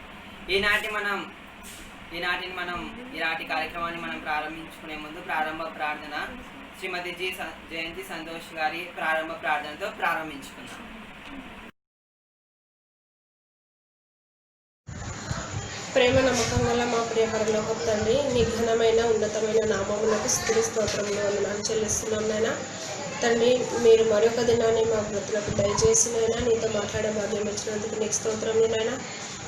ఈనాటి కార్యక్రమాన్ని మనం ప్రారంభించుకునే ముందు ప్రారంభ ప్రార్థన శ్రీమతి జయంతి సంతోష్ గారి ప్రారంభ ప్రార్థనతో ప్రారంభించుకుందాం. ప్రేమ నమ్మకం గల మా ప్రియ పరలోకపు తండ్రి, నీ ఘనమైన ఉన్నతమైన నామములకు స్తుతి స్తోత్రములు వందనాలు చెల్లిస్తున్నాం నాయన. తండ్రి, మీరు మరొక దినాన్ని మా వృత్తులకు దయచేసినైనా నీతో మాట్లాడే భాగ్యం ఇచ్చినందుకు నీకు స్తోత్రములు నాయన.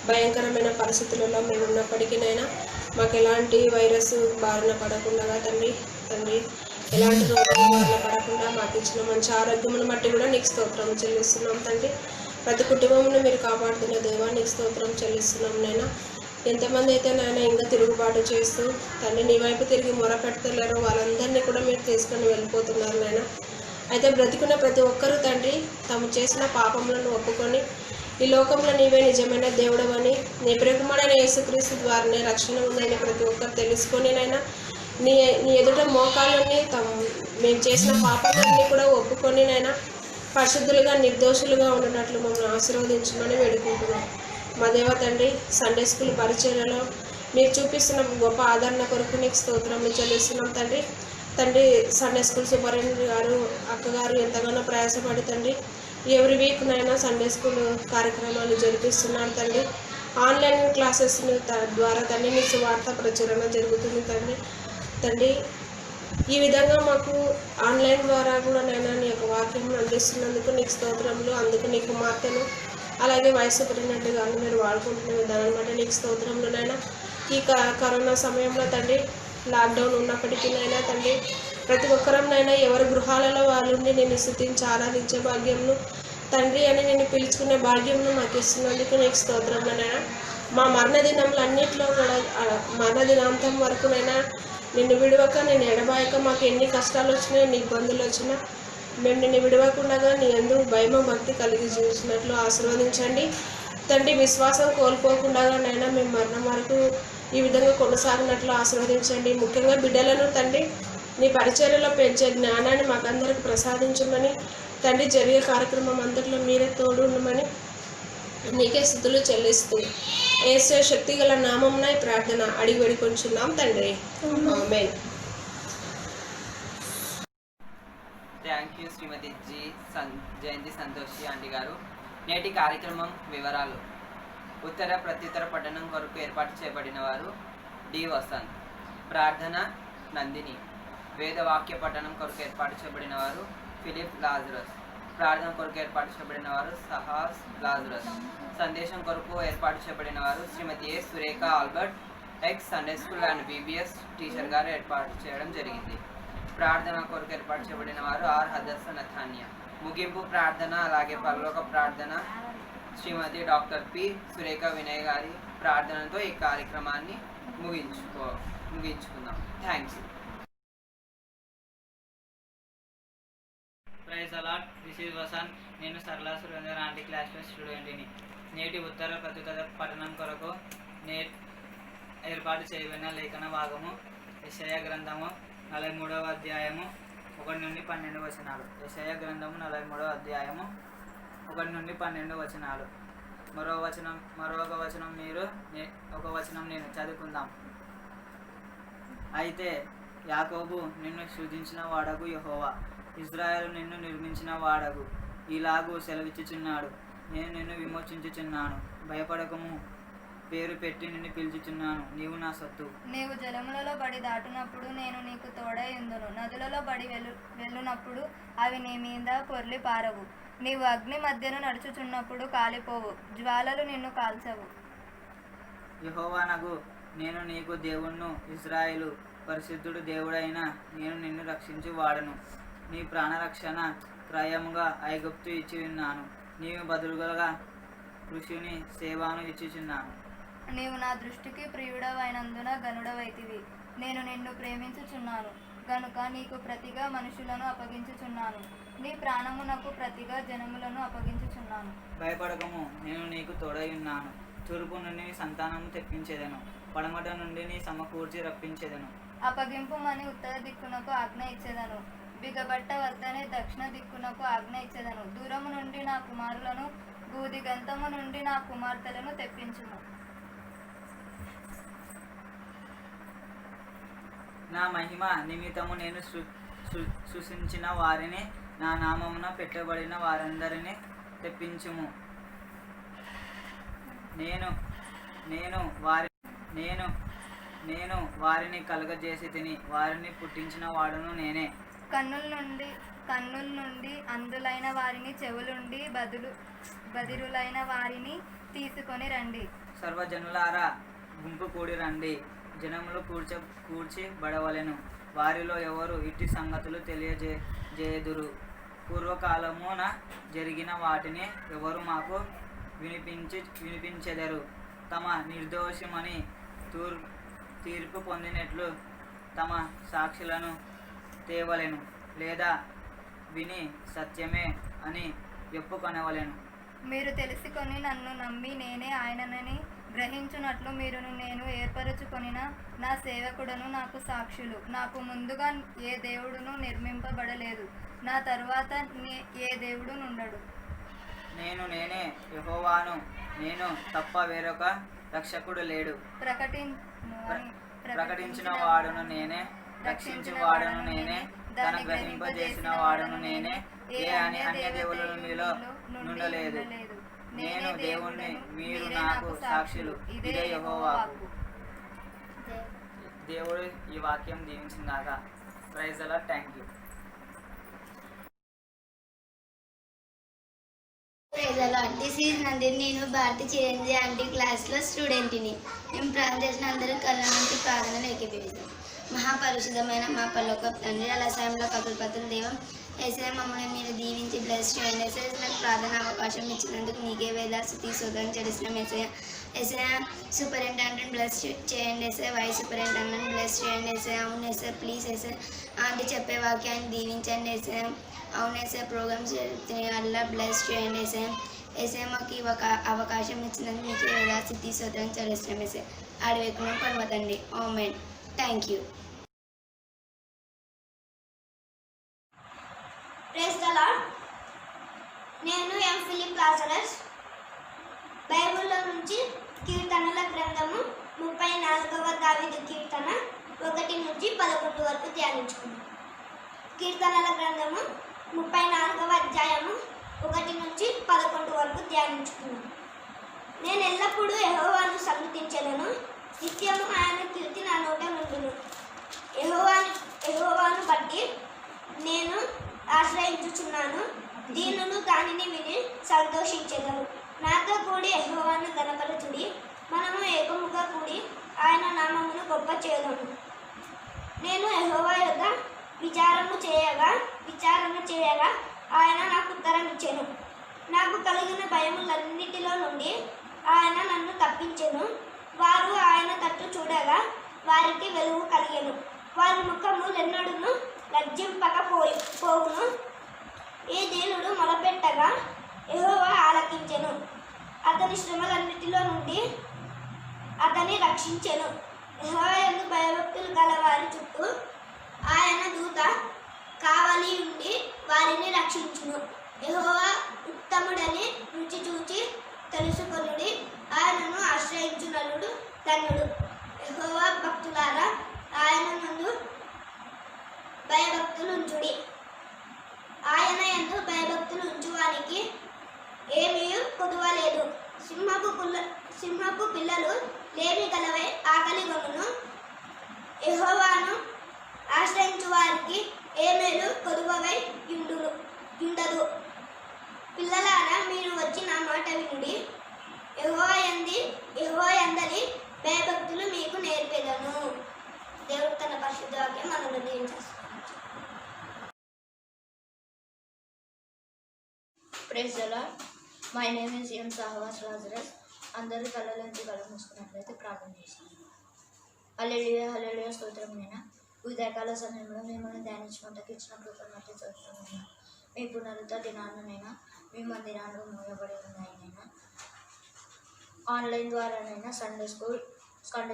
భయంకరమైన పరిస్థితులలో మేము ఉన్నప్పటికీనైనా మాకు ఎలాంటి వైరస్ బారిన పడకుండా తండ్రి ఎలాంటి రోగాల బారిన పడకుండా మాకు ఇచ్చిన మంచి ఆరోగ్యమును బట్టి కూడా నీకు స్తోత్రం చెల్లిస్తున్నాం తండ్రి. ప్రతి కుటుంబమును మీరు కాపాడుతున్న దేవా నీకు స్తోత్రం చెల్లిస్తున్నాం నైనా. ఎంతమంది అయితే నాయన ఇంకా తిరుగుబాటు చేస్తూ తండ్రి నీ వైపు తిరిగి మొరపెడతలేరో వాళ్ళందరినీ కూడా మీరు తీసుకొని వెళ్ళిపోతున్నారు నాయన. అయితే బ్రతికున్న ప్రతి ఒక్కరూ తండ్రి తాము చేసిన పాపములను ఒప్పుకొని ఈ లోకంలో నీవే నిజమైన దేవుడు అని నీ ప్రియకుమారుడైన యేసుక్రీస్తు ద్వారానే రక్షణ ఉందని ప్రతి ఒక్కరు తెలుసుకొని నైనా నీ ఎదుట మోకాళ్ళని మేము చేసిన పాపాలన్నీ కూడా ఒప్పుకొని నైనా పరిశుద్ధులుగా నిర్దోషులుగా ఉన్నట్లు మమ్మల్ని ఆశీర్వదించమని వేడుకుంటున్నాం. మా దేవ తండ్రి, సండే స్కూల్ పరిచర్యలో మీరు చూపిస్తున్న గొప్ప ఆదరణ కొరకు నీకు స్తోత్రం చెల్లిస్తున్నాం తండ్రి. సండే స్కూల్ సూపరింటెండెంట్ గారు, అక్కగారు ఎంతగానో ప్రయాసపడి తండ్రి ఎవ్రీ వీక్ నైనా సండే స్కూల్ కార్యక్రమాలు జరిపిస్తున్నారు తండ్రి. ఆన్లైన్ క్లాసెస్ ద్వారా తండ్రి మీ సువార్త ప్రచురణ జరుగుతుంది తండ్రి. ఈ విధంగా మాకు ఆన్లైన్ ద్వారా కూడా నైనా నీ యొక్క వాక్యం అందిస్తున్నందుకు నీకు స్తోత్రములు. అందుకు నీ కుమార్తెను అలాగే వైస్ సూపరింటెండెంట్ గారిని మీరు వాడుకుంటున్న విధానం బట్టి నీకు స్తోత్రములు నైనా. ఈ కరోనా సమయంలో తండ్రి లాక్డౌన్ ఉన్నప్పటికీనైనా తండ్రి ప్రతి ఒక్కరంనైనా ఎవరి గృహాలలో వాళ్ళుండి నేను స్తుతించి ఆరాధించే భాగ్యంను తండ్రి అని నేను పిలుచుకునే భాగ్యంను మాకు ఇస్తున్నందుకు నీకు స్తోత్రములనైనా. మా మరణ దినములన్నింటిలో కూడా మరణ దినాంతం వరకునైనా నిన్ను విడవక నేను ఎడబాయక మాకు ఎన్ని కష్టాలు వచ్చినా ఎన్ని ఇబ్బందులు వచ్చినా మేము నిన్ను విడవకుండా నీ యందు భయమ భక్తి కలిగి జీవించినట్లు ఆశీర్వదించండి తండ్రి. విశ్వాసం కోల్పోకుండా నైనా మేము మరణం వరకు ఈ విధంగా కొనసాగినట్లు ఆశీర్వదించండి. ముఖ్యంగా బిడ్డలను తండ్రి నీ పరిచర్యలో పెంచే జ్ఞానాన్ని మాకందరికి ప్రసాదించమని తండ్రి జరిగే కార్యక్రమం అందరిలో మీరే తోడు ఉండమని నీకే స్తుతులు చెల్లిస్తూ యేసు శక్తి గల నామమున ఈ ప్రార్థన అడిగి వేడుకొంచున్నాం తండ్రి. Amen. Thank you Shrimati Jayanthi Santoshi aunty garu. నేటి కార్యక్రమం వివరాలు. ఉత్తర ప్రత్యుత్తర పఠనం కొరకు ఏర్పాటు చేయబడిన వారు డి వసంత్, ప్రార్థన నందిని. వేదవాక్య పఠనం కొరకు ఏర్పాటు చేయబడిన వారు ఫిలిప్ లాజరస్, ప్రార్థన కొరకు ఏర్పాటు చేయబడిన వారు సహాస్ లాజరస్. సందేశం కొరకు ఏర్పాటు చేయబడిన వారు Shrimati A Surekha Albert, ex Sunday school and BBS teacher garu ఏర్పాటు చేయడం జరిగింది. ప్రార్థన కొరకు ఏర్పాటు చేయబడిన వారు ఆర్ హదస్స నథాన్య. ముగింపు ప్రార్థన అలాగే పరలోక ప్రార్థన శ్రీమతి డాక్టర్ పి సురేఖ వినయ్ గారి ప్రార్థనతో ఈ కార్యక్రమాన్ని ముగించుకుందాం. Thanks. Praise the Lord. This is Vasant. నేను సరళ సురేందర్ ఆంటీ క్లాస్లో స్టూడెంట్ని. నేటి ఉత్తర ప్రత్యుత్తర పఠనం కొరకు ఏర్పాటు చేయబడిన లేఖన భాగము యెషయా గ్రంథము 43వ అధ్యాయము 1 నుండి 12 వచనాలు. యెషయా గ్రంథము 43వ అధ్యాయము 1 నుండి 12 వచనాలు. మరొక వచనం నేను చదువుకుందాం. అయితే యాకోబు నిన్ను సృజించిన వాడగు యెహోవా, ఇజ్రాయేలు నిన్ను నిర్మించిన వాడగు ఇలాగూ సెలవిచ్చుచున్నాడు, నేను నిన్ను విమోచించుచున్నాను, భయపడకము, పేరు పెట్టి నిన్ను పిలుచుచున్నాను, నీవు నా సత్తు. నీవు జలములలో బడి దాటునప్పుడు నేను నీకు తోడై ఉందును, నదులలో బడి వెళ్ళునప్పుడు అవి నీ మీద పొర్లి పారవు. నీవు అగ్ని మధ్యను నడుచుచున్నప్పుడు కాలిపోవు, జ్వాలలు నిన్ను కాల్చవు. యెహోవానగు నేను నీకు దేవుణ్ణు, ఇశ్రాయేలు పరిశుద్ధుడు దేవుడైన నేను నిన్ను రక్షించు వాడను. నీ ప్రాణరక్షణ క్రయముగా ఐగుప్తు ఇచ్చి ఉన్నాను, నీవు బదులుగా కృషిని సేవను ఇచ్చుచున్నాను. నీవు నా దృష్టికి ప్రియుడవైనందున గనుడవైతివి. నేను నిన్ను ప్రేమించుచున్నాను గనుక నీకు ప్రతిగా మనుషులను అప్పగించుచున్నాను, నీ ప్రాణమునకు ప్రతిగా జనములను అప్పగించుచున్నాను. భయపడకము, నేను నీకు తోడై ఉన్నాను. తూర్పు నుండి నీ సంతానము తెప్పించేదను, పడమట నుండి నీ సమకూర్చి రప్పించేదను. అప్పగింపుమని ఉత్తర దిక్కునకు ఆజ్ఞ ఇచ్చేదను, బిగబట్ట వద్దనే దక్షిణ దిక్కునకు ఆజ్ఞ ఇచ్చేదను. దూరము నుండి నా కుమారులను, భూదిగంతము నుండి నా కుమార్తెలను తెప్పించుము. నా మహిమ నిమిత్తము నేను సృష్టించిన వారిని, నా నామమున పెట్టబడిన వారందరినీ తెప్పించుము. నేను వారి నేను వారిని కలుగజేసి తిని వారిని పుట్టించిన వాడును నేనే. కన్నుల నుండి అంధులైన వారిని, చెవులుండి బదిరులైన వారిని తీసుకొని రండి. సర్వజనులారా గుంపు కూడి రండి, జనములు కూర్చి బడవలెను. వారిలో ఎవరు ఇట్టి సంగతులు తెలియజేయుదురు? పూర్వకాలమున జరిగిన వాటిని ఎవరు మాకు వినిపించెదరు? తమ నిర్దోషమని తీర్పు పొందినట్లు తమ సాక్షులను తేవలెను, లేదా విని సత్యమే అని చెప్పుకొనవలెను. మీరు తెలుసుకొని నన్ను నమ్మి నేనే ఆయననని గ్రహించున్నట్లు మీరును నేను ఏర్పరచుకొనిన నా సేవకుడను నాకు సాక్షులు. నాకు ముందుగా ఏ దేవుడును నిర్మింపబడలేదు, నా తరువాత ఏ దేవుడు నుండడు. నేనే యెహోవాను, నేను తప్ప వేరొక రక్షకుడు లేడు. ప్రకటించిన వాడును నేనే, రక్షించు వాడును నేనే, తన గ్రహింపజేసిన వాడును నేనే. ఏ అన్య దేవులు మీలో నుండలేదు. నేను దేవుణ్ణి, మీరు నాకు సాక్షులు. ఇదే యెహోవా వాక్కు. దేవుడు ఈ వాక్యం దీవించిందాక. Praise the Lord. Thank you. Praise the Lord. This is Nandini. నేను భారతి చిరంజీవి ఆంటీ క్లాస్లో స్టూడెంట్ని. మేము ప్రార్థన చేసిన అందరూ కళ్ళ నుంచి ప్రార్థనలు ఏకీభవిస్తాం. మహాపరిశుద్ధమైన మా పరలోకపు తండ్రి, అలా సమయంలో కపుల్పతుల దేవం ఏసే మమ్మల్ని మీరు దీవించి బ్లెస్ చేయండి. ఏసే నాకు ప్రార్థన అవకాశం ఇచ్చినందుకు నీకే వేదాస్థితి శోధన చేస్తున్నాం. ఏసే సూపరింటెండెంట్ బ్లెస్ చేయండి. ఏసే వైస్ సూపరింటెండెంట్ బ్లెస్ చేయండి. ఏసే అవును ఏసే ప్లీజ్ ఏసే ఆంటీ చెప్పే వాక్యాన్ని దీవించండి. ఏసే అవును ఏసే ప్రోగ్రామ్స్ జరుగుతున్నాయి, అలా బ్లెస్ చేయండి. ఏసే మాకు ఈ ఒక అవకాశం ఇచ్చినందుకు మీకే వేదాస్థితి శోధన చేస్తున్నాం. ఏసే ఆడవేకున్నాం పర్వతండి. Amen. Thank you. Praise the Lord. నేను ఎం ఫిలిప్ లాజరస్. బైబిల్లో నుంచి కీర్తనల గ్రంథము 34వ దావీదు కీర్తన 1 నుంచి 11 వరకు ధ్యానించుకున్నాం. కీర్తనల గ్రంథము 34వ అధ్యాయము 1 నుంచి 11 వరకు ధ్యానించుకున్నాం. నేను ఎల్లప్పుడూ యెహోవాను సన్నుతించెదను, నిత్యము ఆయన కీర్తి నా నోట నుండును. యెహోవాను బట్టి నేను ఆశ్రయించుచున్నాను, దీనులు దానిని విని సంతోషించెదరు. నాతో కూడి యెహోవాను ఘనపరచుడి, మనము ఏకముగా కూడి ఆయన నామమును గొప్ప చేయుదము. నేను యెహోవా యొద్ద విచారణ చేయగా ఆయన నాకు ఉత్తరం ఇచ్చెను. నాకు కలిగిన భయములన్నిటిలో నుండి ఆయన నన్ను తప్పించెను. వారు ఆయన తట్టు చూడగా వారికి వెలుగు కలిగెను, వారి ముఖములెన్నడూను లజ్జింపకపోవును. ఈ దీనుడు మొరపెట్టగా యెహోవా ఆలకించెను, అతని శ్రమలన్నిటిలో నుండి అతన్ని రక్షించెను. యెహోవా యందు భయభక్తులు గల వారి చుట్టూ ఆయన దూత కావలి ఉండి వారిని రక్షించును. యెహోవా ఉత్తముడని రుచి చూచి తెలుసుకొనుడి, ఆయనను ఆశ్రయించు నరుడు ధన్యుడు. యెహోవా భక్తులారా ఆయన నందు భయభక్తులు ఉంచుడి. ఆయన యందు భయభక్తులు ఉంచువానికి ఏమీ కొదువలేదు. సింహపు పిల్లలు లేమి గలవై ఆకలి గొనును. యెహోవాను ఆశ్రయించు వారికి ఏ మేలు కొదువై ఉండదు. పిల్లలారా మీరు వచ్చి నా మాట వినుడి, యెహోవా యందలి భయభక్తులు మీకు నేర్పెదను. దేవుడు తన పరిశుద్ధ వాక్యం మనల్ని దీవించేస్తాడు. Praise the Lord. My name is M Sahavas Lazarus. అందరూ కళ్ళలోంచి కళ్ళు మూసుకున్నట్లయితే ప్రార్థన చేస్తాను. హల్లెలూయా హల్లెలూయా స్తోత్రం. నేను ఉదయకాల సమయంలో మిమ్మల్ని ధ్యానించుకుంటూ ఇచ్చిన కృపను చదువుతున్నాను. మీ పునరుద్ధ దినాన్నైనా మీ మందిరాలు మూయబడి ఉన్నాయనైనా ఆన్లైన్ ద్వారానైనా సండే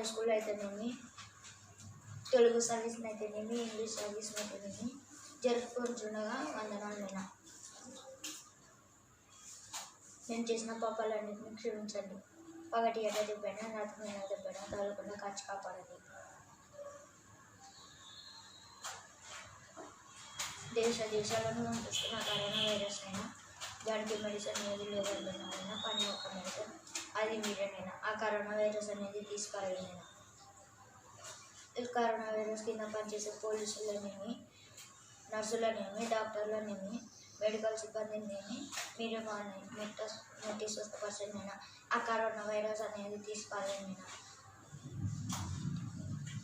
స్కూల్ అయితేనేమి, తెలుగు సర్వీస్ని అయితేనేమి, ఇంగ్లీష్ సర్వీస్ని అయితేనేమి జరుపుకుంటుండగా వందనాలైనా నేను చేసిన పాపాలన్నింటినీ క్షమించండి. పగటి ఎడ దెబ్బైనా రాత్రి మీద దెబ్బైనా తగలకుండా కాచి కాపాడండి. దేశాలను పంపిస్తున్న కరోనా వైరస్ అయినా దానికి మెడిసిన్ ఏది లేదైనా పని ఒక్క మెడిసిన్ అది మీరేనైనా ఆ కరోనా వైరస్ అనేది తీసుకురాలేనైనా కరోనా వైరస్ కింద పనిచేసే పోలీసులనేమి, నర్సులనేమి, డాక్టర్లనేమి, మెడికల్ సిబ్బందినేమి మీరు ముట్టి స్వస్థపరచండి అయినా. ఆ కరోనా వైరస్ అనేది తీసుకోవాలని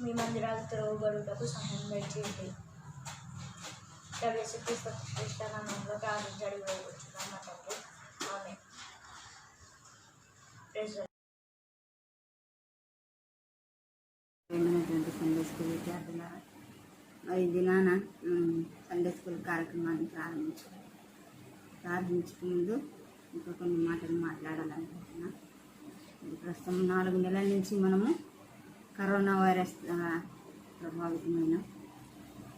మీ మందిరాలు తిరగబడుటకు సహాయం దయచేయండి. క్రీస్తునామంలో ప్రార్థించడి వేడుకుంటున్నాం మా తండ్రి. ఆమేన్. Praise the Lord. ప్రేమైనటువంటి సండే స్కూల్ విద్యార్థులారా, మరి దినాన సండే స్కూల్ కార్యక్రమాన్ని ప్రారంభించక ముందు ఇంకా కొన్ని మాటలు మాట్లాడాలనుకుంటున్నా. ప్రస్తుతం 4 నెలల నుంచి మనము కరోనా వైరస్ ప్రభావితమైన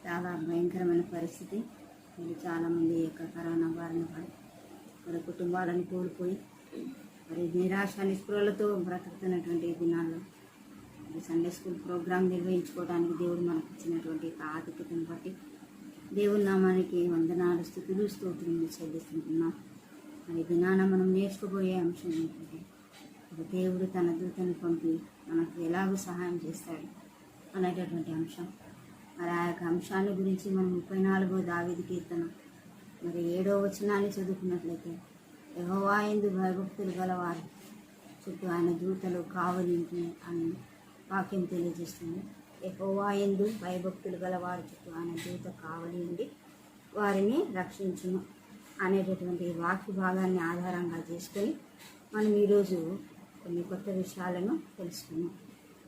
చాలా భయంకరమైన పరిస్థితి. మరి చాలామంది యొక్క కరోనా బారిన పడి మరి కుటుంబాలను కోల్పోయి మరి నిరాశ నిస్పృహలతో బ్రతుకుతున్నటువంటి దినాల్లో సండే స్కూల్ ప్రోగ్రాం నిర్వహించుకోవడానికి దేవుడు మనకు ఇచ్చినటువంటి ఆధిక్యతను బట్టి దేవుని నామానికి వందనాలు, స్తుతులు, స్తోత్రములు చెల్లిస్తుంటున్నాం. మరి దినాన మనం నేర్చుకోబోయే అంశం ఏంటంటే దేవుడు తన దూతను పంపి మనకు ఎలాగో సహాయం చేస్తాడు అనేటటువంటి అంశం. మరి ఆ యొక్క అంశాన్ని గురించి మనం 34వ దావీదు కీర్తన మరి 7వ వచనాన్ని చదువుకున్నట్లయితే, యెహోవా యందు భయభక్తులు గలవారు చుట్టూ ఆయన దూతలు కావలింటి అని వాక్యం తెలియజేస్తుంది. యెహోవా యందు భయభక్తులు గలవారి చుట్టూ ఆయన దూత కావలి ఉండి వారిని రక్షించును అనేటటువంటి వాక్య భాగాన్ని ఆధారంగా చేసుకొని మనం ఈరోజు కొన్ని కొత్త విషయాలను తెలుసుకున్నాం.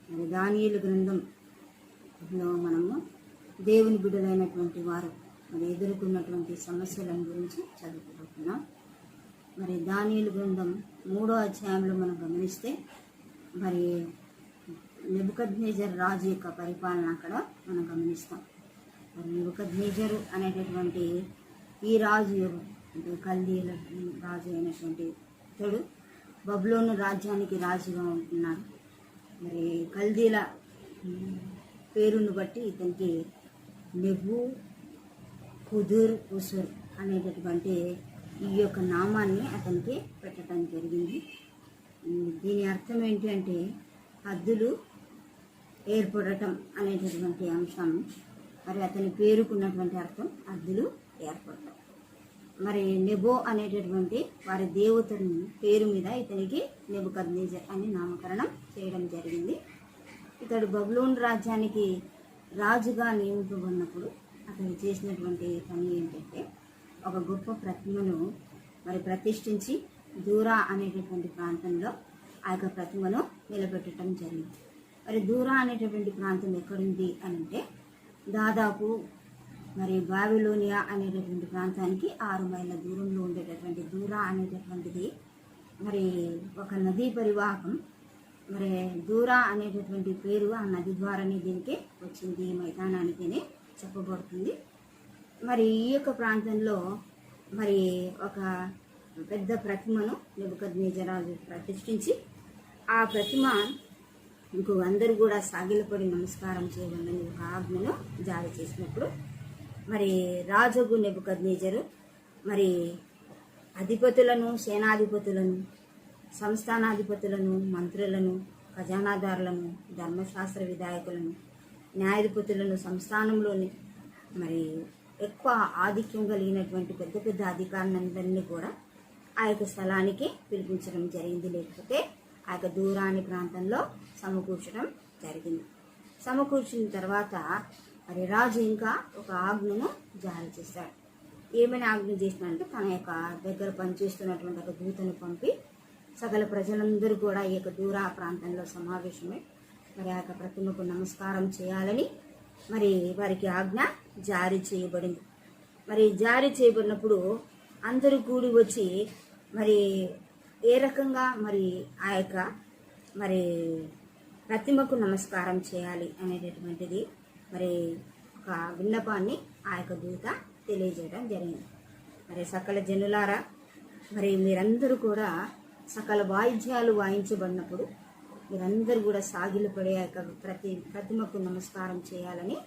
మరి దానియేలు గ్రంథంలో మనము దేవుని బిడ్డలైనటువంటి వారు మరి ఎదుర్కొన్నటువంటి సమస్యలను గురించి చదువుకుంటున్నాం. మరి దానియేలు గ్రంథం 3వ అధ్యాయంలో మనం గమనిస్తే మరి నెబుకద్నెజర్ రాజు యొక్క పరిపాలన అక్కడ మనం గమనిస్తాం. మరి నెబుకద్నెజరు అనేటటువంటి ఈ రాజు అంటే కల్దీల రాజు అయినటువంటి ఇతడు బబులోను రాజ్యానికి రాజుగా ఉంటున్నాడు. మరి కల్దీల పేరును బట్టి ఇతనికి నెబు కుదుర్ ఉసుర్ అనేటటువంటి ఈ యొక్క నామాన్ని అతనికి పెట్టడం జరిగింది. దీని అర్థం ఏంటి అంటే హద్దులు ఏర్పడటం అనేటటువంటి అంశం. మరి అతని పేరుకున్నటువంటి అర్థం హద్దులు ఏర్పడటం. మరి నెబో అనేటటువంటి వారి దేవతని పేరు మీద ఇతనికి నెబుకద్నెజర్ అని నామకరణం చేయడం జరిగింది. ఇతడు బబులోను రాజ్యానికి రాజుగా నియమింపబడినప్పుడు అతను చేసినటువంటి పని ఏంటంటే ఒక గొప్ప ప్రతిమను మరి ప్రతిష్ఠించి దూరా అనేటటువంటి ప్రాంతంలో ఆ యొక్క ప్రతిమను నిలబెట్టడం జరిగింది. మరి దూరా అనేటటువంటి ప్రాంతం ఎక్కడుంది అని అంటే దాదాపు మరి బాబిలోనియా అనేటటువంటి ప్రాంతానికి 6 మైళ్ళ దూరంలో ఉండేటటువంటి దూరా అనేటటువంటిది మరి ఒక నదీ పరివాహకం. మరి దూరా అనేటటువంటి పేరు ఆ నది ద్వారానే దీనికి వచ్చింది, ఈ మైదానానికి చెప్పబడుతుంది. మరి ఈ యొక్క ప్రాంతంలో మరి ఒక పెద్ద ప్రతిమను నెబుకద్నెజరు ప్రతిష్ఠించి ఆ ప్రతిమ ఇంకో అందరూ కూడా సాగిలపడి నమస్కారం చేయవాలని ఒక ఆజ్ఞను జారీ చేసినప్పుడు మరి రాజుగు నెబుకద్నెజరు మరి అధిపతులను, సేనాధిపతులను, సంస్థానాధిపతులను, మంత్రులను, ఖజానాదారులను, ధర్మశాస్త్ర విధాయకులను, న్యాయాధిపతులను, సంస్థానంలోని మరి ఎక్కువ ఆధిక్యం కలిగినటువంటి పెద్ద పెద్ద అధికారులందరినీ కూడా ఆ యొక్క స్థలానికి పిలిపించడం జరిగింది. లేకపోతే ఆ యొక్క దూరాని ప్రాంతంలో సమకూర్చడం జరిగింది. సమకూర్చిన తర్వాత మరి రాజు ఇంకా ఒక ఆజ్ఞను జారీ చేశాడు. ఏమైనా ఆజ్ఞ చేసినాడంటే తన యొక్క దగ్గర పనిచేస్తున్నటువంటి ఒక దూతను పంపి సకల ప్రజలందరూ కూడా ఈ యొక్క దూరా ప్రాంతంలో సమావేశమై మరి ఆ యొక్క ప్రతిమకు నమస్కారం చేయాలని మరి వారికి ఆజ్ఞ జారీ చేయబడింది. మరి జారీ చేయబడినప్పుడు అందరూ కూడి వచ్చి మరి ఏ రకంగా మరి ఆ యొక్క మరి ప్రతిమకు నమస్కారం చేయాలి అనేటటువంటిది మరి ఒక విన్నపాన్ని ఆ యొక్క దూత తెలియజేయడం జరిగింది. మరి సకల జనులారా, మరి మీరందరూ కూడా సకల వాయిద్యాలు వాయించబడినప్పుడు మీరందరూ కూడా సాగిలపడే ఆ యొక్క ప్రతిమకు నమస్కారం చేయాలని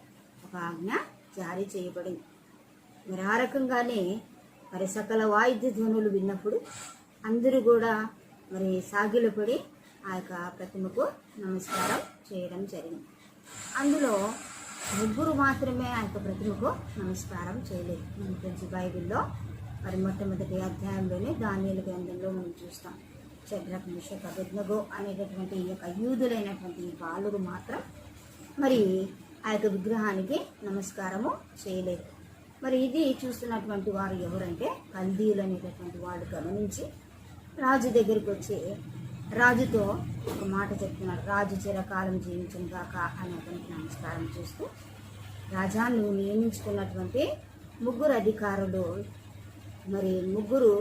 ఒక ఆజ్ఞ జారీ చేయబడింది. మరి ఆ రకంగానే మరి సకల వాయిద్య ధ్వనులు విన్నప్పుడు అందరూ కూడా మరి సాగిలపడి ఆ యొక్క ప్రతిమకు నమస్కారం చేయడం జరిగింది. అందులో ముగ్గురు మాత్రమే ఆ యొక్క ప్రతిమకు నమస్కారం చేయలేదు. మనకు తెలిసి బైబిల్లో మరి మొట్టమొదటి అధ్యాయంలోనే దానియేలు గ్రంథంలో మనం చూస్తాం. షద్రక్ మెషక్ అబేద్నెగో అనేటటువంటి ఈ యొక్క యూదులైనటువంటి ఈ బాలురు మాత్రం మరి ఆ యొక్క విగ్రహానికి నమస్కారము చేయలేదు. మరి ఇది చూస్తున్నటువంటి వారు ఎవరంటే కల్దీయులు అనేటటువంటి వాళ్ళు గమనించి రాజు దగ్గరికి వచ్చి రాజుతో ఒక మాట చెప్తున్నాడు. రాజు చిరకాలం జీవించిన గాక అనేటువంటి నమస్కారం చేస్తూ, రాజా నువ్వు నియమించుకున్నటువంటి ముగ్గురు అధికారులు మరి ముగ్గురు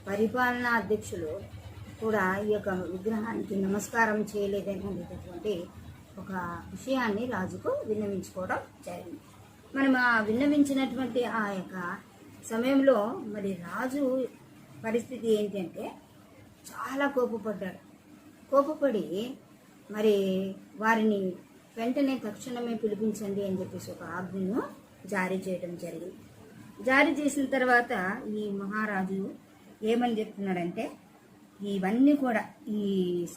పరిపాలనా అధ్యక్షులు కూడా ఈ యొక్క విగ్రహానికి నమస్కారం చేయలేదనేటటువంటి ఒక విషయాన్ని రాజుకు విన్నవించుకోవడం జరిగింది. మనం ఆ విన్నవించినటువంటి ఆ యొక్క సమయంలో మరి రాజు పరిస్థితి ఏంటంటే చాలా కోపపడ్డాడు. కోపపడి మరి వారిని వెంటనే తక్షణమే పిలిపించండి అని చెప్పేసి ఒక ఆజ్ఞను జారీ చేయడం జరిగింది. జారీ చేసిన తర్వాత ఈ మహారాజు ఏమని చెప్తున్నాడంటే, ఇవన్నీ కూడా ఈ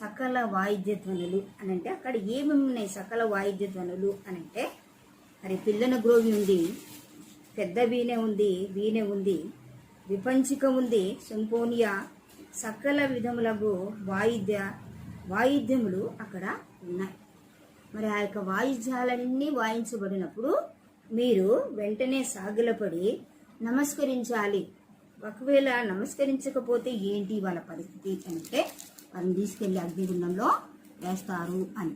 సకల వాయిద్య ధ్వనులు అని అంటే అక్కడ ఏమేమి ఉన్నాయి సకల వాయిద్య ధ్వనులు అని అంటే, మరి పిల్లన గ్రోవి ఉంది, పెద్ద వీణె ఉంది, వీణె ఉంది, విపంచిక ఉంది, సింఫోనియా, సకల విధములకు వాయిద్యములు అక్కడ ఉన్నాయి. మరి ఆ యొక్క వాయిద్యాలన్నీ వాయించబడినప్పుడు మీరు వెంటనే సాగిలపడి నమస్కరించాలి. ఒకవేళ నమస్కరించకపోతే ఏంటి వాళ్ళ పరిస్థితి అంటే వారిని తీసుకెళ్లి అగ్నిగుండంలో వేస్తారు అని.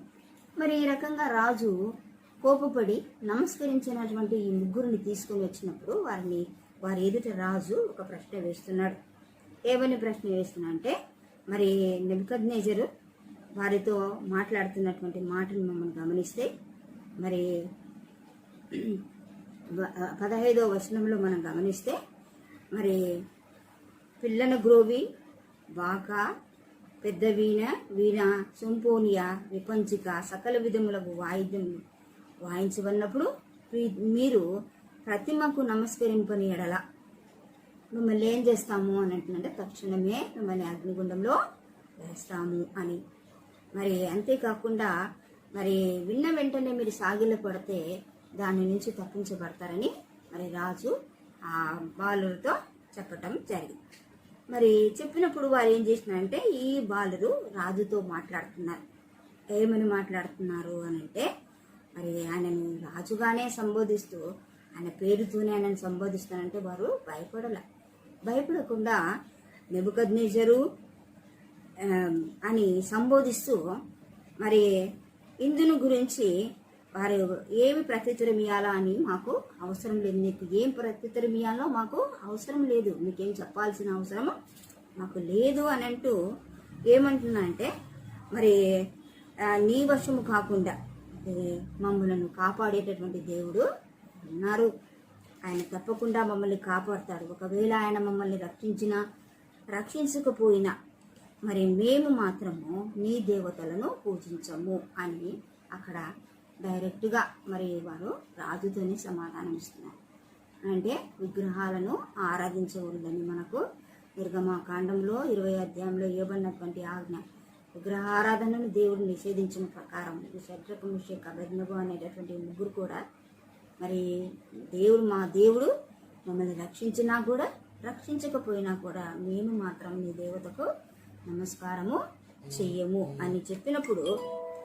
మరి ఈ రకంగా రాజు కోపపడి నమస్కరించినటువంటి ఈ ముగ్గురిని తీసుకొని వచ్చినప్పుడు వారి ఎదుట రాజు ఒక ప్రశ్న వేస్తున్నాడు. ఏమని ప్రశ్న వేస్తున్నా అంటే, మరి నెబుకద్నెజరు వారితో మాట్లాడుతున్నటువంటి మాటను మమ్మల్ని గమనిస్తే మరి 15వ వచనంలో మనం గమనిస్తే మరి పిల్లన గ్రోవి, బాకా, పెద్ద వీణ, సింఫోనియా, విపంచిక, సకల విధములకు వాయిద్యములు వాయించబడినప్పుడు మీరు ప్రతిమకు నమస్కరింపని ఎడల మిమ్మల్ని ఏం చేస్తాము అని అంటున్నంటే తక్షణమే మిమ్మల్ని అగ్నిగుండంలో వేస్తాము అని. మరి అంతేకాకుండా మరి విన్న వెంటనే మీరు సాగిల పడితే దాని నుంచి తప్పించబడతారని మరి రాజు ఆ బాలులతో చెప్పటం జరిగింది. మరి చెప్పినప్పుడు వారు ఏం చేసినారంటే ఈ బాలురు రాజుతో మాట్లాడుతున్నారు. ఏమని మాట్లాడుతున్నారు అని అంటే, మరి ఆయనను రాజుగానే సంబోధిస్తూ ఆయన పేరుతోనే ఆయనను సంబోధిస్తానంటే వారు భయపడకుండా నెబుకద్నెజరు అని సంబోధిస్తూ మరి ఇందును గురించి వారు ఏమి ప్రత్యుత్తరం ఇవ్వాలా అని మాకు అవసరం లేదు, నీకు ఏం ప్రత్యుత్తరం ఇవ్వాలో మాకు అవసరం లేదు, మీకేం చెప్పాల్సిన అవసరం మాకు లేదు అని అంటూ ఏమంటున్నా అంటే, మరి నీ వశము కాకుండా మమ్మలను కాపాడేటటువంటి దేవుడు ఉన్నారు, ఆయన తప్పకుండా మమ్మల్ని కాపాడుతాడు. ఒకవేళ ఆయన మమ్మల్ని రక్షించకపోయినా మరి మేము మాత్రము నీ దేవతలను పూజించము అని అక్కడ డైరెక్ట్గా మరి వారు రాజుతోనే సమాధానం ఇస్తున్నారు. అంటే విగ్రహాలను ఆరాధించకూడదని మనకు నిర్గమకాండంలో 20వ అధ్యాయంలో ఇవ్వబడినటువంటి ఆజ్ఞ. విగ్రహారాధనను దేవుడు నిషేధించిన ప్రకారం షద్రక్ మెషక్ అబేద్నెగో అనేటటువంటి ముగ్గురు కూడా మరి మా దేవుడు మమ్మల్ని రక్షించినా కూడా రక్షించకపోయినా కూడా మేము మాత్రం నీ దేవతకు నమస్కారము చెయ్యము అని చెప్పినప్పుడు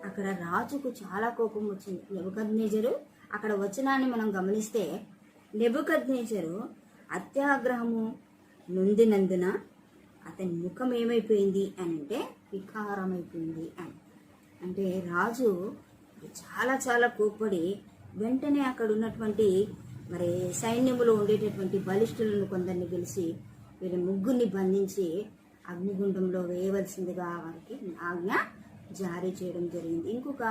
అక్కడ రాజుకు చాలా కోపం వచ్చింది. నెబుకద్నెజరు అక్కడ వచనాన్ని మనం గమనిస్తే, నెబుకద్నెజరు అత్యాగ్రహము నొందినందున అతని ముఖం ఏమైపోయింది అని అంటే వికారమైపోయింది అని. అంటే రాజు చాలా చాలా కోప్పడి వెంటనే అక్కడ ఉన్నటువంటి మరి సైన్యములో ఉండేటటువంటి బలిష్ఠులను కొందరిని గెలిచి వీళ్ళ ముగ్గురిని బంధించి అగ్నిగుండంలో వేయవలసిందిగా వారికి ఆజ్ఞ జారీ చేయడం జరిగింది. ఇంకొక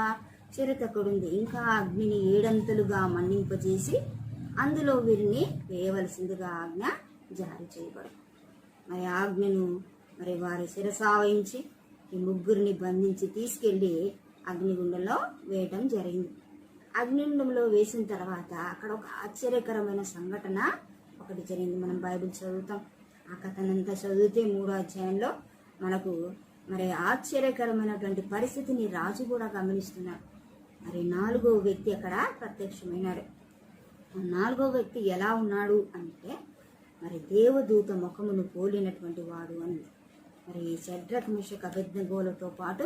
చరిత్ర అక్కడ ఉంది, ఇంకా అగ్నిని 7 అంతలుగా మన్నింపజేసి అందులో వీరిని వేయవలసిందిగా ఆజ్ఞ జారీ చేయబడింది. మరి ఆజ్ఞను మరి వారి శిరసావహించి ఈ ముగ్గురిని బంధించి తీసుకెళ్ళి అగ్నిగుండంలో వేయటం జరిగింది. అగ్నిగుండంలో వేసిన తర్వాత అక్కడ ఒక ఆశ్చర్యకరమైన సంఘటన ఒకటి జరిగింది. మనం బైబిల్ చదువుతాం, ఆ కథనంతా చదివితే 3వ అధ్యాయంలో మనకు మరి ఆశ్చర్యకరమైనటువంటి పరిస్థితిని రాజు కూడా గమనిస్తున్నాడు. మరి 4వ వ్యక్తి అక్కడ ప్రత్యక్షమైనాడు. 4వ వ్యక్తి ఎలా ఉన్నాడు అంటే మరి దేవదూత ముఖమును పోలినటువంటి వాడు అని. మరి షడ్రక్ మెషక్ అబేద్నెగోలతో పాటు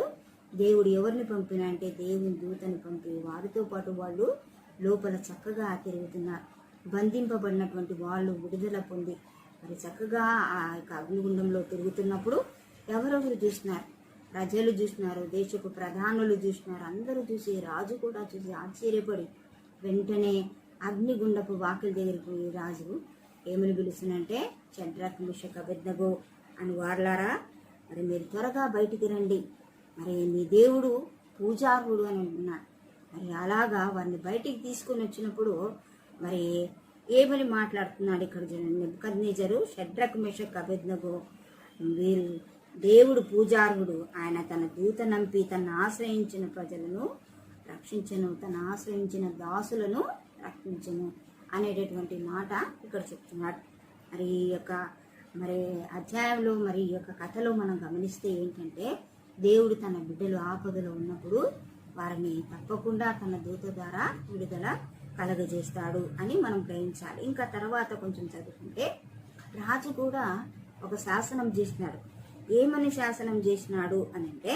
దేవుడు ఎవరిని పంపినా అంటే దేవుని దూతని పంపి వారితో పాటు వాళ్ళు లోపల చక్కగా తిరుగుతున్నారు. బంధింపబడినటువంటి వాళ్ళు విడుదల పొంది మరి చక్కగా ఆ యొక్క అగ్నిగుండంలో తిరుగుతున్నప్పుడు ఎవరెవరు చూస్తున్నారు? ప్రజలు చూస్తున్నారు, దేశపు ప్రధానులు చూస్తున్నారు, అందరూ చూసి రాజు కూడా చూసి ఆశ్చర్యపడి వెంటనే అగ్నిగుండపు వాకిలి దగ్గరికి పోయి రాజు ఏమని పిలుస్తున్నంటే షడ్రక్ మెషక్ అబేద్నెగో అని వారలారా మరి మీరు త్వరగా బయటికి రండి, మరి మీ దేవుడు పూజార్హుడు అని అంటున్నాడు. మరి అలాగా వారిని బయటికి తీసుకొని వచ్చినప్పుడు మరి ఏమని మాట్లాడుతున్నాడు ఇక్కడ నెబుకద్నెజరు? షడ్రక్ మెషక్ అబేద్నెగో వీరు దేవుడు పూజార్హుడు, ఆయన తన దూత నంపి తను ఆశ్రయించిన ప్రజలను రక్షించను, తను ఆశ్రయించిన దాసులను రక్షించను అనేటటువంటి మాట ఇక్కడ చెప్తున్నాడు. మరి ఈ యొక్క మరి అధ్యాయంలో మరి ఈ యొక్క కథలో మనం గమనిస్తే ఏంటంటే దేవుడు తన బిడ్డలు ఆపదలో ఉన్నప్పుడు వారిని తప్పకుండా తన దూత ద్వారా విడుదల కలగజేస్తాడు అని మనం గ్రహించాలి. ఇంకా తర్వాత కొంచెం చదువుకుంటే రాజు కూడా ఒక శాసనం చేసినాడు. ఏమని శాసనం చేసినాడు అని అంటే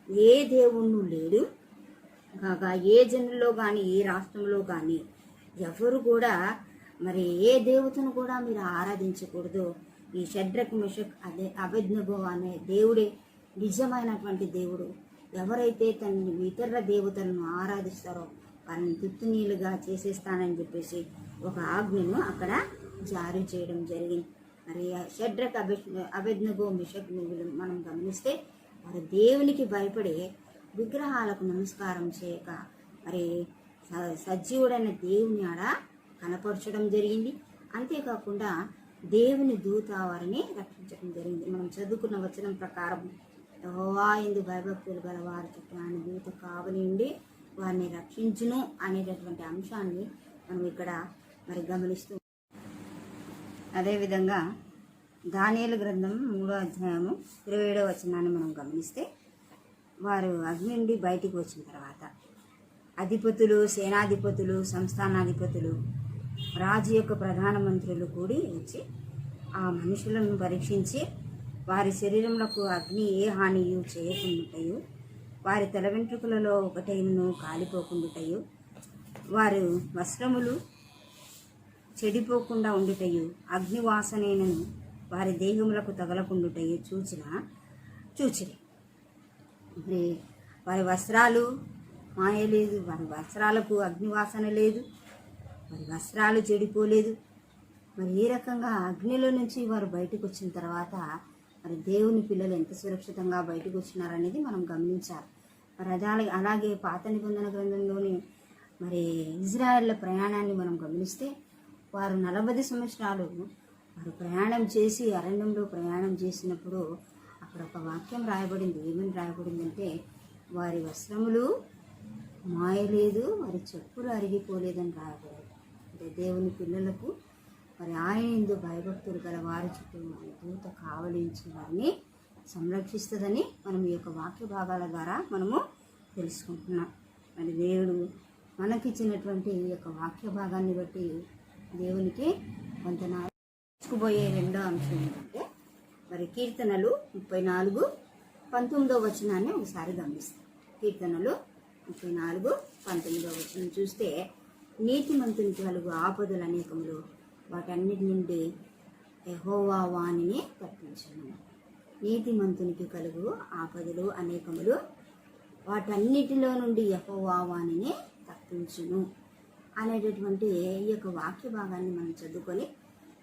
ఏ దేవుణ్ణు లేడు కాగా ఏ జనుల్లో కానీ ఏ రాష్ట్రంలో కానీ ఎవరు కూడా మరి ఏ దేవతను కూడా మీరు ఆరాధించకూడదు. ఈ షడ్రక్ మెషక్ అబేద్నెగో అనే దేవుడే నిజమైనటువంటి దేవుడు. ఎవరైతే తన ఇతర దేవతలను ఆరాధిస్తారో వారిని తుత్తునీలుగా చేసేస్తానని చెప్పేసి ఒక ఆజ్ఞను అక్కడ జారీ చేయడం జరిగింది. మరి షడ్రక్ అబేద్నెగో మెషక్ మనం గమనిస్తే వారు దేవునికి భయపడి విగ్రహాలకు నమస్కారం చేయక మరి సజీవుడైన దేవుని ఆడ కనపరచడం జరిగింది. అంతేకాకుండా దేవుని దూత వారిని రక్షించడం జరిగింది. మనం చదువుకున్న వచనం ప్రకారం యెహోవా యందు భయభక్తులు గల వారి చుట్టూ ఆయన దూత కావలి ఉండి వారిని రక్షించును అనేటటువంటి అంశాన్ని మనం ఇక్కడ మరి గమనిస్తూ, అదేవిధంగా దానియేలు గ్రంథం 3వ అధ్యాయము 27వ వచనాన్ని మనం గమనిస్తే వారు అగ్ని నుండి బయటికి వచ్చిన తర్వాత అధిపతులు, సేనాధిపతులు, సంస్థానాధిపతులు, రాజు యొక్క ప్రధానమంత్రులు కూడి వచ్చి ఆ మనుషులను పరీక్షించి వారి శరీరములకు అగ్ని ఏ హానియు చేయకుండాటయు, వారి తల వెంట్రుకలలో ఒకటైనను కాలిపోకుండాటయు, వారు వస్త్రములు చెడిపోకుండా ఉండుటయు, అగ్నివాసనైనను వారి దేహములకు తగలకుండుటయు చూచిరి. మరి వారి వస్త్రాలు మాయలేదు, వారి వస్త్రాలకు అగ్నివాసన లేదు, వారి వస్త్రాలు చెడిపోలేదు. మరి ఈ రకంగా అగ్నిలో నుంచి వారు బయటకు వచ్చిన తర్వాత మరి దేవుని పిల్లలు ఎంత సురక్షితంగా బయటకు వచ్చినారనేది మనం గమనించాలి. మరి అలాగే పాత నిబంధన గ్రంథంలోని మరి ఇజ్రాయెళ్ల ప్రయాణాన్ని మనం గమనిస్తే వారు 40 సంవత్సరాలు వారు ప్రయాణం చేసి అరణ్యంలో ప్రయాణం చేసినప్పుడు అక్కడ ఒక వాక్యం రాయబడింది. ఏమని రాయబడిందంటే వారి వస్త్రములు మాయలేదు, వారి చెప్పులు అరిగిపోలేదని రాయబడింది. అంటే దేవుని పిల్లలకు మరి ఆయన యందు భయభక్తులు గల వారి చుట్టూ దూత కావలించి వారిని సంరక్షిస్తుందని మనం ఈ యొక్క వాక్య భాగాల ద్వారా మనము తెలుసుకుంటున్నాం. మరి దేవుడు మనకిచ్చినటువంటి ఈ యొక్క వాక్య భాగాన్ని బట్టి దేవునికి వందనాలు. తీసుకుపోయే రెండో అంశం ఏంటంటే మరి కీర్తనలు 34:19 వచనాన్ని ఒకసారి గమనిస్తాం. కీర్తనలు 34:19 వచనం చూస్తే నీతిమంతునికి కలుగు ఆపదలు అనేకములు, వాటన్నిటి నుండి యెహోవా వాణిని తప్పించును. నీతిమంతునికి కలుగు ఆపదలు అనేకములు, వాటన్నిటిలో నుండి యెహోవా వాణిని తప్పించును అనేటటువంటి ఈ యొక్క వాక్య భాగాన్ని మనం చదువుకొని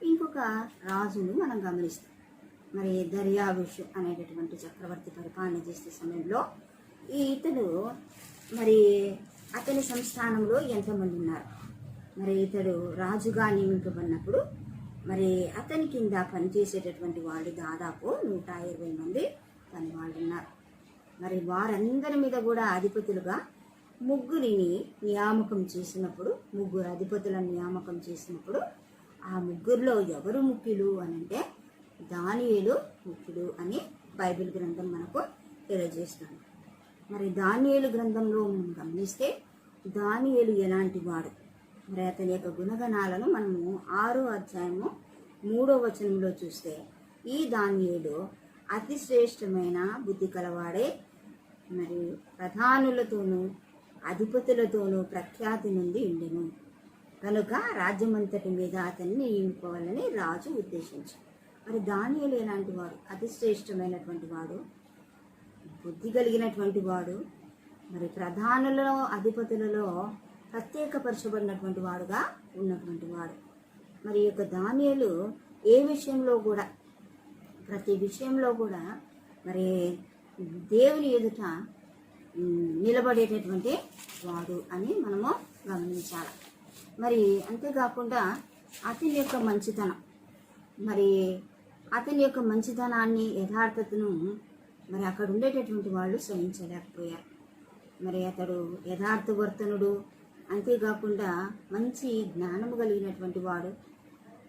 ఇంకొక రాజును మనం గమనిస్తాం. మరి దర్యావేషు అనేటటువంటి చక్రవర్తి పరిపాలన చేసే సమయంలో ఇతడు మరి అతని సంస్థానంలో ఎంతమంది ఉన్నారు? మరి ఇతడు రాజుగా నియమింపబడినప్పుడు మరి అతని కింద పనిచేసేటటువంటి వాళ్ళు దాదాపు 120 మంది పని వాళ్ళు ఉన్నారు. మరి వారందరి మీద కూడా అధిపతులుగా ముగ్గురిని నియామకం చేసినప్పుడు, ముగ్గురు అధిపతులను నియామకం చేసినప్పుడు ఆ ముగ్గురులో ఎవరు ముఖ్యులు అని అంటే దానియేలు ముఖ్యుడు అని బైబిల్ గ్రంథం మనకు తెలియజేస్తుంది. మరి దానియేలు గ్రంథంలో మనం గమనిస్తే దానియేలు ఎలాంటి వాడు, మరి అతని యొక్క గుణగణాలను మనము 6వ అధ్యాయము 3వ వచనంలో చూస్తే, ఈ దానియేలు అతి శ్రేష్టమైన బుద్ధి కలవాడే, మరి ప్రధానులతోనూ అధిపతులతోనూ ప్రఖ్యాతి నుండి ఉండెను కనుక రాజ్యమంతటి మీద అతన్ని నియమించుకోవాలని రాజు ఉద్దేశించాడు. మరి దానియేలు ఎలాంటి వాడు? అతి శ్రేష్టమైనటువంటి వాడు, బుద్ధి కలిగినటువంటి వాడు, మరి ప్రధానులలో అధిపతులలో ప్రత్యేకపరచబడినటువంటి వాడుగా ఉన్నటువంటి వాడు. మరి ఈ యొక్క దానియేలు ఏ విషయంలో కూడా, ప్రతి విషయంలో కూడా మరి దేవుని ఎదుట నిలబడేటటువంటి వాడు అని మనము గమనించాలి. మరి అంతేకాకుండా అతని యొక్క మంచితనం, మరి అతని యొక్క మంచితనాన్ని, యథార్థతను మరి అక్కడ ఉండేటటువంటి వాళ్ళు సహించలేకపోయారు. మరి అతడు యథార్థవర్తనుడు, అంతేకాకుండా మంచి జ్ఞానము కలిగినటువంటి వాడు.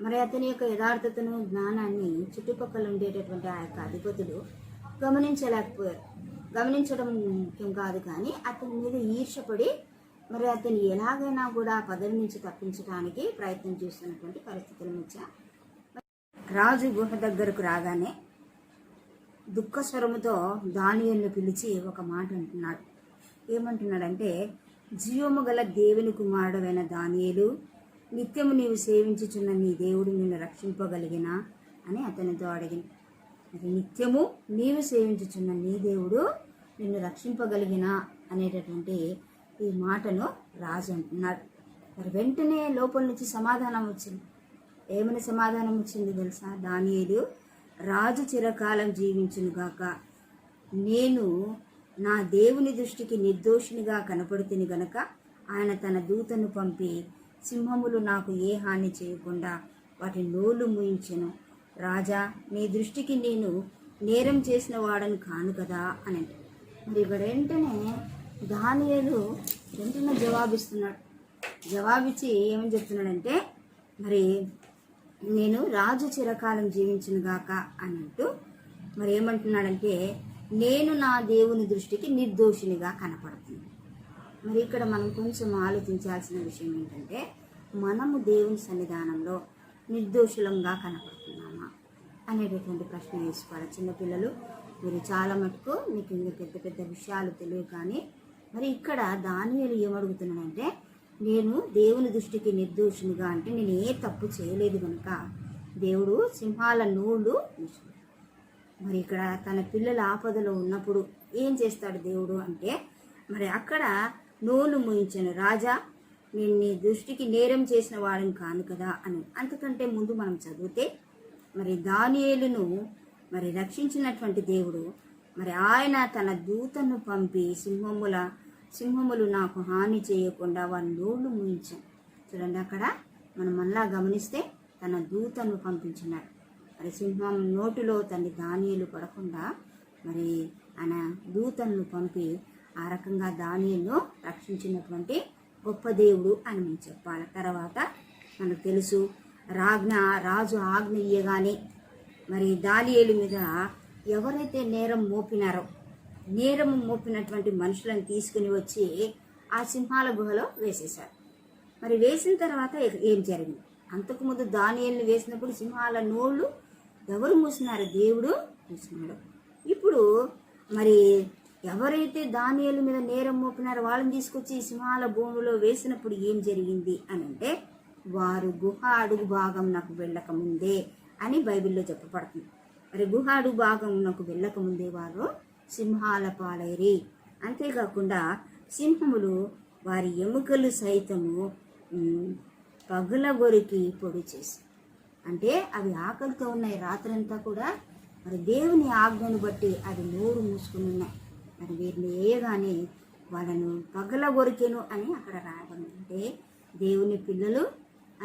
మరి అతని యొక్క యథార్థతను, జ్ఞానాన్ని చుట్టుపక్కల ఉండేటటువంటి ఆ యొక్క అధిపతులు గమనించలేకపోయారు. గమనించడం ముఖ్యం కాదు, కానీ అతని మీద ఈర్షపడి మరి అతన్ని ఎలాగైనా కూడా పదవి నుంచి తప్పించడానికి ప్రయత్నం చేస్తున్నటువంటి పరిస్థితుల మధ్య రాజు గుహ దగ్గరకు రాగానే దుఃఖ స్వరముతో దానియేలును పిలిచి ఒక మాట అంటున్నాడు. ఏమంటున్నాడంటే, జీవము గల దేవుని కుమారుడైన దానియేలు, నిత్యము నీవు సేవించుచున్న నీ దేవుడు నిన్ను రక్షింపగలిగినా అని అతనితో అడిగింది. మరి నిత్యము నీవు సేవించుచున్న నీ దేవుడు నిన్ను రక్షింపగలిగినా అనేటటువంటి ఈ మాటను రాజు అంటున్నాడు. మరి వెంటనే లోపల నుంచి సమాధానం వచ్చింది. ఏమని సమాధానం వచ్చింది తెలుసా? దానియేలు, రాజు చిరకాలం జీవించునుగాక, నేను నా దేవుని దృష్టికి నిర్దోషినిగా కనపడుతుంది గనక ఆయన తన దూతను పంపి సింహములు నాకు ఏ హాని చేయకుండా వాటి నోళ్ళు మూయించెను. రాజా, నీ దృష్టికి నేను నేరం చేసిన వాడని కాను కదా అని. మరి ఇక్కడ వెంటనే దానియేలు వెంటనే జవాబిస్తున్నాడు. జవాబిచ్చి ఏమని చెప్తున్నాడంటే, మరి నేను రాజు చిరకాలం జీవించునుగాక అన్నట్టు మరి ఏమంటున్నాడంటే, నేను నా దేవుని దృష్టికి నిర్దోషినిగా కనపడుతుంది. మరి ఇక్కడ మనం కొంచెం ఆలోచించాల్సిన విషయం ఏంటంటే, మనము దేవుని సన్నిధానంలో నిర్దోషులంగా కనపడుతున్నామా అనేటటువంటి ప్రశ్న వేసుకోవాలి. చిన్నపిల్లలు మీరు చాలా మటుకు మీకు ఇంకా పెద్ద పెద్ద విషయాలు తెలియదు, కానీ మరి ఇక్కడ దానియేలు ఏమడుగుతున్నాడంటే, నేను దేవుని దృష్టికి నిర్దోషినిగా అంటే నేను ఏ తప్పు చేయలేదు కనుక దేవుడు సింహాల నోళ్ళు మూసాడు. మరి ఇక్కడ తన పిల్లల ఆపదలో ఉన్నప్పుడు ఏం చేస్తాడు దేవుడు అంటే, మరి అక్కడ నోళ్ళు మూయించాను. రాజా, నేను నీ దృష్టికి నేరం చేసిన వాడిని కాను కదా అని. అంతకంటే ముందు మనం చదివితే మరి దానియేలును మరి రక్షించినటువంటి దేవుడు, మరి ఆయన తన దూతను పంపి సింహములు నాకు హాని చేయకుండా వారి నోళ్ళు మూయించాను. చూడండి, అక్కడ మనం మళ్ళా గమనిస్తే తన దూతను పంపించినాడు. మరి సింహం నోటిలో తన దానియేలు పడకుండా మరి ఆయన దూతను పంపి ఆ రకంగా దానియేలును రక్షించినటువంటి గొప్ప దేవుడు అని మనం చెప్పాలి. తర్వాత మనకు తెలుసు, రాజు ఆజ్ఞ ఇయ్యగానే మరి దానియేలు మీద ఎవరైతే నేరం మోపినటువంటి మనుషులను తీసుకుని వచ్చి ఆ సింహాల గుహలో వేసేశారు. మరి వేసిన తర్వాత ఏం జరిగింది? అంతకుముందు దానియేలుని వేసినప్పుడు సింహాల నోళ్ళు ఎవరు మూసినారు? దేవుడు మూసినాడు. ఇప్పుడు మరి ఎవరైతే దానియేలు మీద నేరం మోపినారో వాళ్ళని తీసుకొచ్చి సింహాల భూమిలో వేసినప్పుడు ఏం జరిగింది అని అంటే, వారు గుహ అడుగు భాగం నాకు వెళ్ళకముందే అని బైబిల్లో చెప్పబడుతుంది. మరి గుహ అడుగు భాగం నాకు వెళ్ళకముందే వారు సింహాల పాలైరి. అంతేకాకుండా సింహములు వారి ఎముకలు సైతము పగులగొరికి పొడి చేసి, అంటే అవి ఆకలితో ఉన్నాయి రాత్రంతా కూడా. మరి దేవుని ఆజ్ఞను బట్టి అవి నోరు మూసుకుని ఉన్నాయి. మరి వీరిని వేయగానే వాళ్ళను పగలగొరికెను అని అక్కడ రాయబడింది. అంటే దేవుని పిల్లలు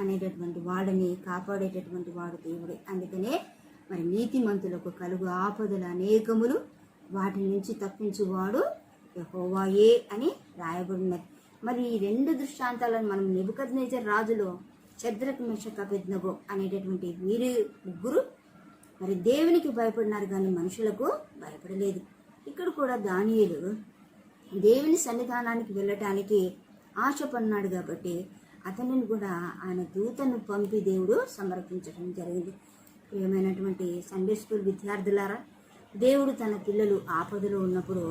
అనేటటువంటి వాడిని కాపాడేటటువంటి వాడు దేవుడే. అందుకనే మరి నీతిమంతులకు కలుగు ఆపదలు అనేకములు, వాటి నుంచి తప్పించువాడు యెహోవాయే అని రాయబడినది. మరి ఈ 2 దృష్టాంతాలను మనం నెబుకద్నెజర్ రాజులో షద్రకు, మెషక్, అబేద్నెగో అనేటటువంటి వీరు ముగ్గురు మరి దేవునికి భయపడినారు, కానీ మనుషులకు భయపడలేదు. ఇక్కడ కూడా దానియేలు దేవుని సన్నిధానానికి వెళ్ళటానికి ఆశపడినాడు కాబట్టి అతనిని కూడా ఆయన దూతను పంపి దేవుడు సమర్పించడం జరిగింది. ప్రియమైనటువంటి సండే స్కూల్ విద్యార్థులారా, దేవుడు తన పిల్లలు ఆపదలో ఉన్నప్పుడు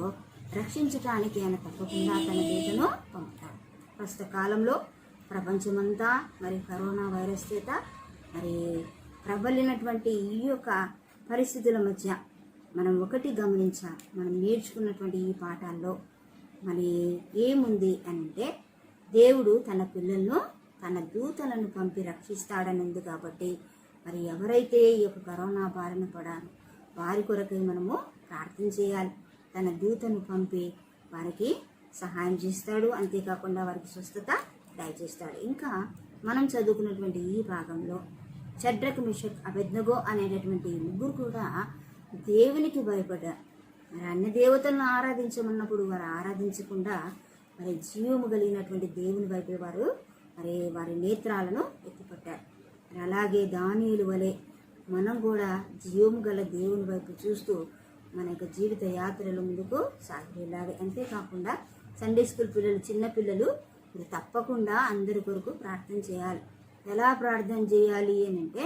రక్షించటానికి ఆయన తప్పకుండా తన దూతను పంపుతాడు. ప్రస్తుత కాలంలో ప్రపంచమంతా మరి కరోనా వైరస్ చేత మరి ప్రబలినటువంటి ఈ యొక్క పరిస్థితుల మధ్య మనం ఒకటి గమనించాలి. మనం నేర్చుకున్నటువంటి ఈ పాఠాల్లో మరి ఏముంది అని అంటే, దేవుడు తన పిల్లలను తన దూతలను పంపి రక్షిస్తాడని ఉంది. కాబట్టి మరి ఎవరైతే ఈ యొక్క కరోనా బారిన పడారో వారి కొరకై మనము ప్రార్థన చేయాలి. తన దూతను పంపి వారికి సహాయం చేస్తాడు. అంతేకాకుండా వారికి స్వస్థత దయచేస్తాడు. ఇంకా మనం చదువుకున్నటువంటి ఈ భాగంలో షడ్రక్, మెషక్, అబేద్నెగో అనేటటువంటి ముగ్గురు కూడా దేవునికి భయపడ్డారు. మరి అన్ని దేవతలను ఆరాధించమన్నప్పుడు వారు ఆరాధించకుండా మరి జీవము కలిగినటువంటి దేవుని వైపు వారు మరి వారి నేత్రాలను ఎత్తిపట్టారు. మరి అలాగే దానియేలు వలె మనం కూడా జీవము గల దేవుని వైపు చూస్తూ మన యొక్క జీవిత యాత్రలు ముందుకు సాగి వెళ్ళాలి. అంతేకాకుండా సండే స్కూల్ పిల్లలు, చిన్న పిల్లలు ఇది తప్పకుండా అందరి కొరకు ప్రార్థన చేయాలి. ఎలా ప్రార్థన చేయాలి అని అంటే,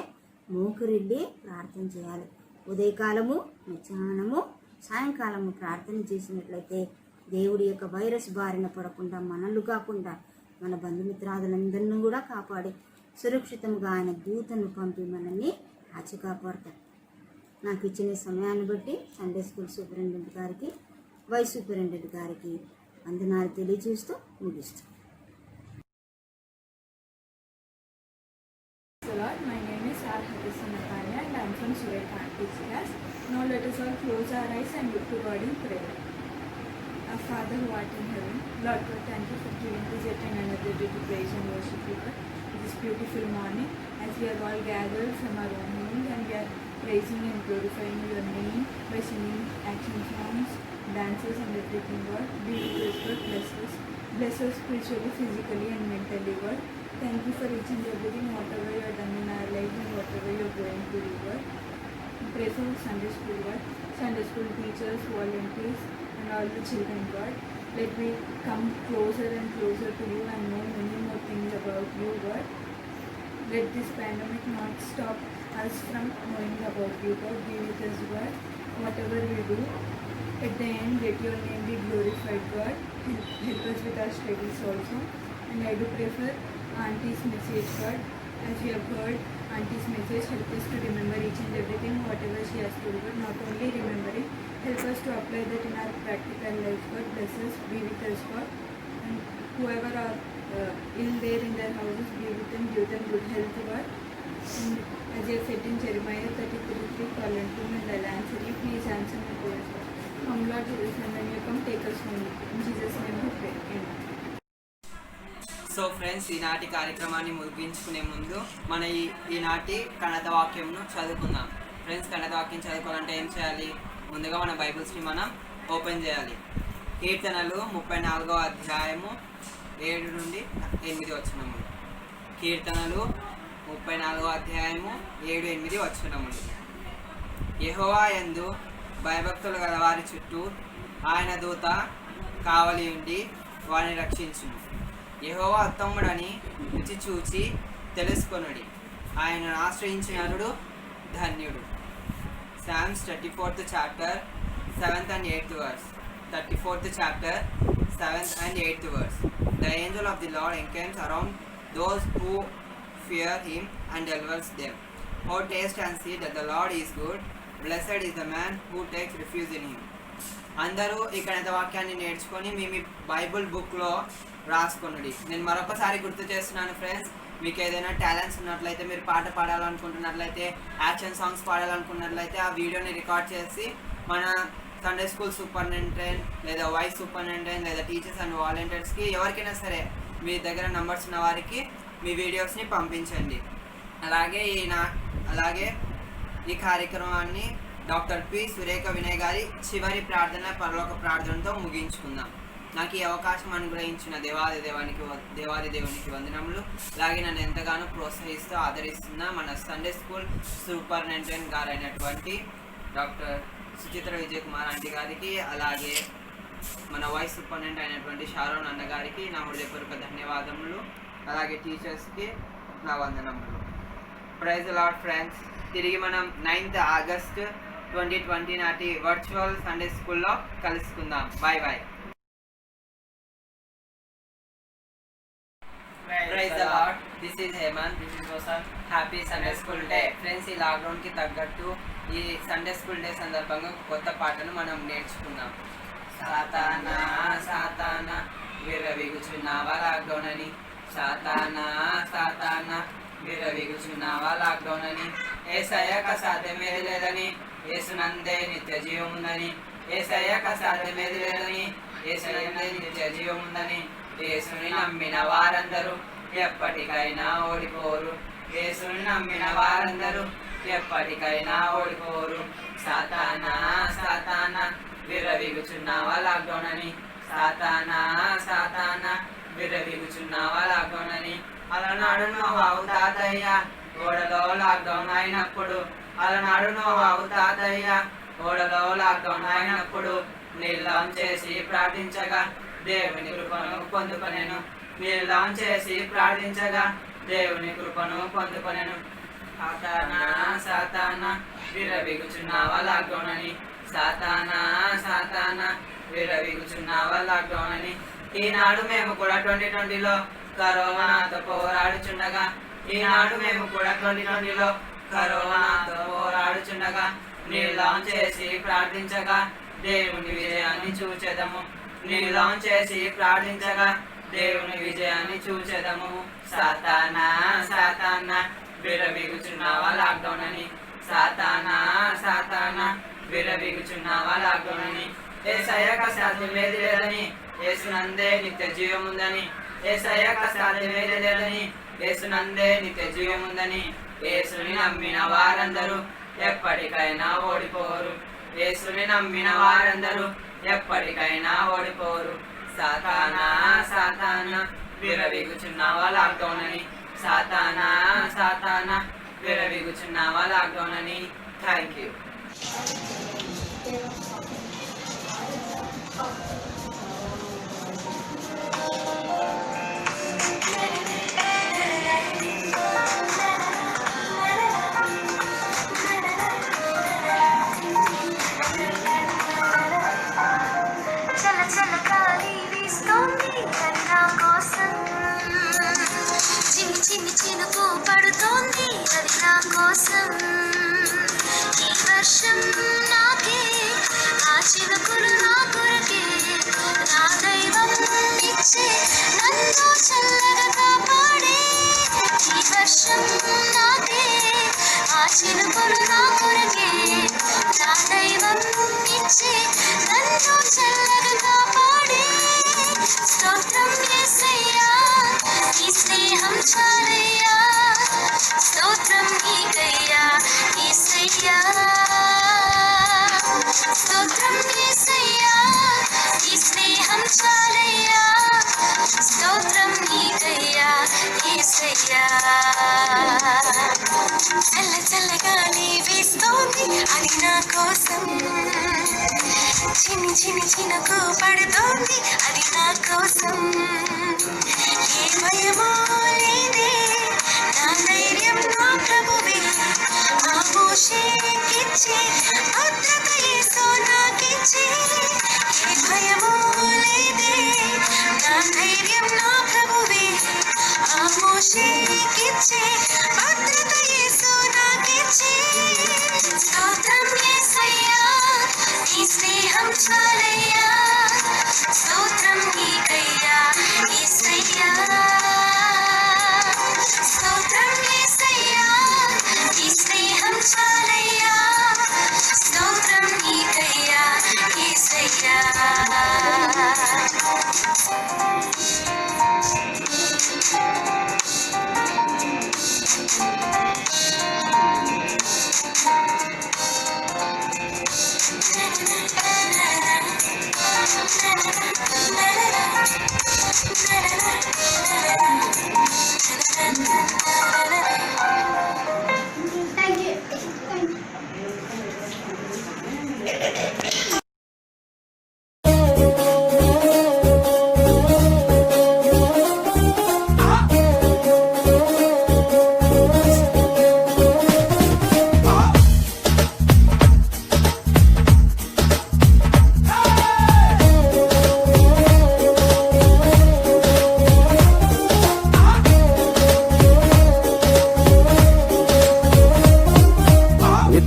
మోకరిల్లి ప్రార్థన చేయాలి. ఉదయకాలము, మధ్యాహ్నము, సాయంకాలము ప్రార్థన చేసినట్లయితే దేవుడి యొక్క వైరస్ బారిన పడకుండా, మనల్ని కాకుండా మన బంధుమిత్రాదులందరినీ కూడా కాపాడి సురక్షితంగా ఆయన దూతను పంపి మనల్ని కాచి కాపాడతారు. నాకు ఇచ్చిన సమయాన్ని బట్టి సండే స్కూల్ సూపరింటెండెంట్ గారికి, వైస్ సూపరింటెండెంట్ గారికి వందనాలు తెలియజేస్తూ ముగిస్తాను. Lord, my name is R. Nathania and I am from Suraj Kanti's class. Now let us all close our eyes and look to God in prayer. Our Father who art in heaven, Lord God, thank you for giving us yet another day to praise and worship you, Lord. This beautiful morning, as we are all gathered from our own homes and we are praising and glorifying your name by singing action songs, dances and everything, Lord. Be with us, Lord. Bless us spiritually, physically and mentally, Lord. Thank you for each and everything, whatever you have done in our life and whatever you are going to do, Lord. Pray for Sunday school, Lord. Sunday school teachers, volunteers and all the children, God. Let me come closer and closer to you and know many more things about you, God. Let this pandemic not stop us from knowing about you, God. Be with us, God. Whatever we do, at the end, let your name be glorified, God. Help us with our studies also. And I do pray for Auntie's message, God. As we have heard Auntie's message, help us to remember each and everything, whatever she has told, God. Not only remembering, help us to apply that in our practical life, God. Bless us, be with us, God. And whoever are ill there in their houses, be with them, give them good health, God. And as you have said in Jeremiah 33:3, call unto me and I'll answer you. Please answer my prayers, God. Come, Lord Jesus, and when you come, take us home. In Jesus' name we pray. Amen. So friends, ఈనాటి కార్యక్రమాన్ని ముగించుకునే ముందు మన ఈనాటి కన్నడ వాక్యంను చదువుకుందాం. Friends, Kannada వాక్యం చదువుకోవాలంటే ఏం చేయాలి? ముందుగా మన బైబిల్స్ని మనం ఓపెన్ చేయాలి. కీర్తనలు 34వ అధ్యాయము 7 నుండి 8 వచనములు. కీర్తనలు 34వ అధ్యాయము 7-8 వచనములు. యెహోవా యందు భయభక్తులు గల వారి చుట్టూ ఆయన దూత కావలి ఉండి వారిని రక్షించును. యెహోవా ఉత్తముడని రుచి చూచి తెలుసుకొనుడి, ఆయనను ఆశ్రయించిన నరుడు ధన్యుడు. Psalms 34th chapter 7th and 8th verse. 34th chapter 7th and 8th verse. The angel of the Lord encamps around those who fear him and delivers them. Oh, taste and see that the Lord is good. Blessed is the man who takes refuge in him. అందరూ ఈ కన్నడ వాక్యాన్ని నేర్చుకొని మీ Bible బుక్లో రాసుకొనుడి. నేను మరొకసారి గుర్తు చేస్తున్నాను friends, మీకు ఏదైనా టాలెంట్స్ ఉన్నట్లయితే, మీరు పాట పాడాలనుకుంటున్నట్లయితే, యాక్షన్ సాంగ్స్ పాడాలనుకున్నట్లయితే ఆ వీడియోని రికార్డ్ చేసి మన సండే స్కూల్ సూపరింటెండెంట్ లేదా వైస్ సూపరింటెండెంట్ లేదా టీచర్స్ అండ్ వాలంటీర్స్కి ఎవరికైనా సరే మీ దగ్గర నంబర్స్ ఉన్న వారికి మీ వీడియోస్ని పంపించండి. అలాగే ఈ కార్యక్రమాన్ని డాక్టర్ పి సురేఖ వినయ్ గారి చివరి ప్రార్థన, పరలోక ప్రార్థనతో ముగించుకుందాం. నాకు ఈ అవకాశం అనుగ్రహించిన దేవాది దేవునికి వందనములు. అలాగే నన్ను ఎంతగానో ప్రోత్సహిస్తూ ఆదరిస్తున్న మన సండే స్కూల్ సూపరింటెండెంట్ గారైనటువంటి డాక్టర్ సుచిత్ర విజయ్ కుమార్ ఆంటీ గారికి, అలాగే మన వైస్ సూపరింటెండెంట్ అయినటువంటి షారోన్ అన్నగారికి నా హృదయపూర్వక ధన్యవాదములు. అలాగే టీచర్స్కి నా వందనములు. Praise the Lord friends. తిరిగి మనం 9th ఆగస్ట్ 2020 నాటి వర్చువల్ సండే స్కూల్లో కలుసుకుందాం. Bye bye. Praise the Lord. This is Hemant. This is Roshan. Happy Sunday school day. Friends, ఈ లాక్డౌన్కి తగ్గట్టు ఈ సండే స్కూల్ డే సందర్భంగా కొత్త పాటను మనం నేర్చుకుందాం. సాతానా సాతానా విర్రవీగుచున్నావా లాక్డౌన్ అని, సాతానా సాతానా విర్రవీగుచున్నావా లాక్డౌన్ అని, యేసయ్యక సాధ్యమేది లేదని, యేసునందే నిత్య జీవం ఉందని, యేసయ్యక సాధ్యమేది లేదని, యేసునందే నిత్య జీవం ఉందని, యేసుని నమ్మిన వారందరూ ఎప్పటికైనా ఓడిపోరు, యేసుని నమ్మిన వారందరూ ఎప్పటికైనా ఓడిపోరు. సాతానా సాతానా విర్రవీగుచున్నావా లాక్డౌన్ అని, సాతానా సాతానా విర్రవీగుచున్నావా లాక్డౌన్ అని. అలనాడు నోవాహు తాతయ్య ఓడలో లాక్డౌన్ అయినప్పుడు, అలనాడు నోవాహు తాతయ్య ఓడలో లాక్డౌన్ అయినప్పుడు నీళ్ళం చేసి ప్రార్థించగా దేవుని కృపను పొందుకొనెను, నీళ్ళం చేసి ప్రార్థించగా దేవుని కృపను పొందుకొనెను. సాతానా సాతానా విర్రవీగుచున్నావా లాక్డౌన్ అని, సాతానా సాతానా విర్రవీగుచున్నావా లాక్డౌన్ అని. ఈనాడు మేము కూడా 2020లో కరోనాతో పోరాడుచుండగా, ఈనాడు మేము కూడా 2020లో కరోనాతో పోరాడుచుండగా నీళ్ళం చేసి ప్రార్థించగా దేవుని విజయాన్ని చూచెదము, నీళ్ళం చేసి ప్రార్థించగా దేవుని విజయాన్ని చూచెదము. సాతానా సాతానా విర్రవీగుచున్నావా లాక్డౌన్ అని, సాతానా సాతానా విర్రవీగుచున్నావా లాక్డౌన్ అని. యేసయ్యక సాధ్యమేది లేదని, యేసునందే నిత్య జీవం ఉందని, యేసయ్యక సాధ్యమేది లేదని, యేసునందే నిత్య జీవం ఉందని, యేసుని నమ్మిన వారందరూ ఎప్పటికైనా ఓడిపోరు, యేసుని నమ్మిన వారందరూ ఎప్పటికైనా ఓడిపోరు. సాతానా సాతానా విర్రవీగుచున్నావా లాక్డౌన్ అని, సాతానా సాతానా విర్రవీగుచున్నావా లాక్డౌన్ అని. Thank you. చినుకు పడుతోంది అది నా కోసం, ఈ వర్షం నాకే, ఆ చినుకులు నా కొరకే, నా దైవం ఇచ్చే నన్ను చల్లగా కాపాడే. ఈ వర్షం నాకే, ఆ చినుకులు నా కొరకే, నా దైవం ఇచ్చే నన్ను చల్లగా కాపాడే. స్తోత్రం యేసయ్యా, నీ స్నేహం చాలయ్యా, స్తోత్రం నీకయ్యా యేసయ్యా, స్తోత్రం యేసయ్యా, నీ స్నేహం చాలయ్యా, స్తోత్రం నీకయ్యా యేసయ్యా. చల్ల చల్లగాలి వీస్తోంది అది నా కోసం, చిన్ని చిన్ని చినుకు పడుతోంది అది నా కోసం, ఏ భయమో లేదే, నా ధైర్యం నా ప్రభువే, ఆ మోషేకిచ్చే భద్రత యేసు నాకిచ్చే. ఏ భయమో లేదే, నా ధైర్యం నా ప్రభువే, ఆ మోషేకిచ్చే భద్రత యేసు నాకిచ్చే. స్తోత్రం యేసయ్యా, నీ స్నేహం చాలయ్యా, స్తోత్రం నీకయ్యా యేసయ్యా, స్తోత్రం యేసయ్యా, నీ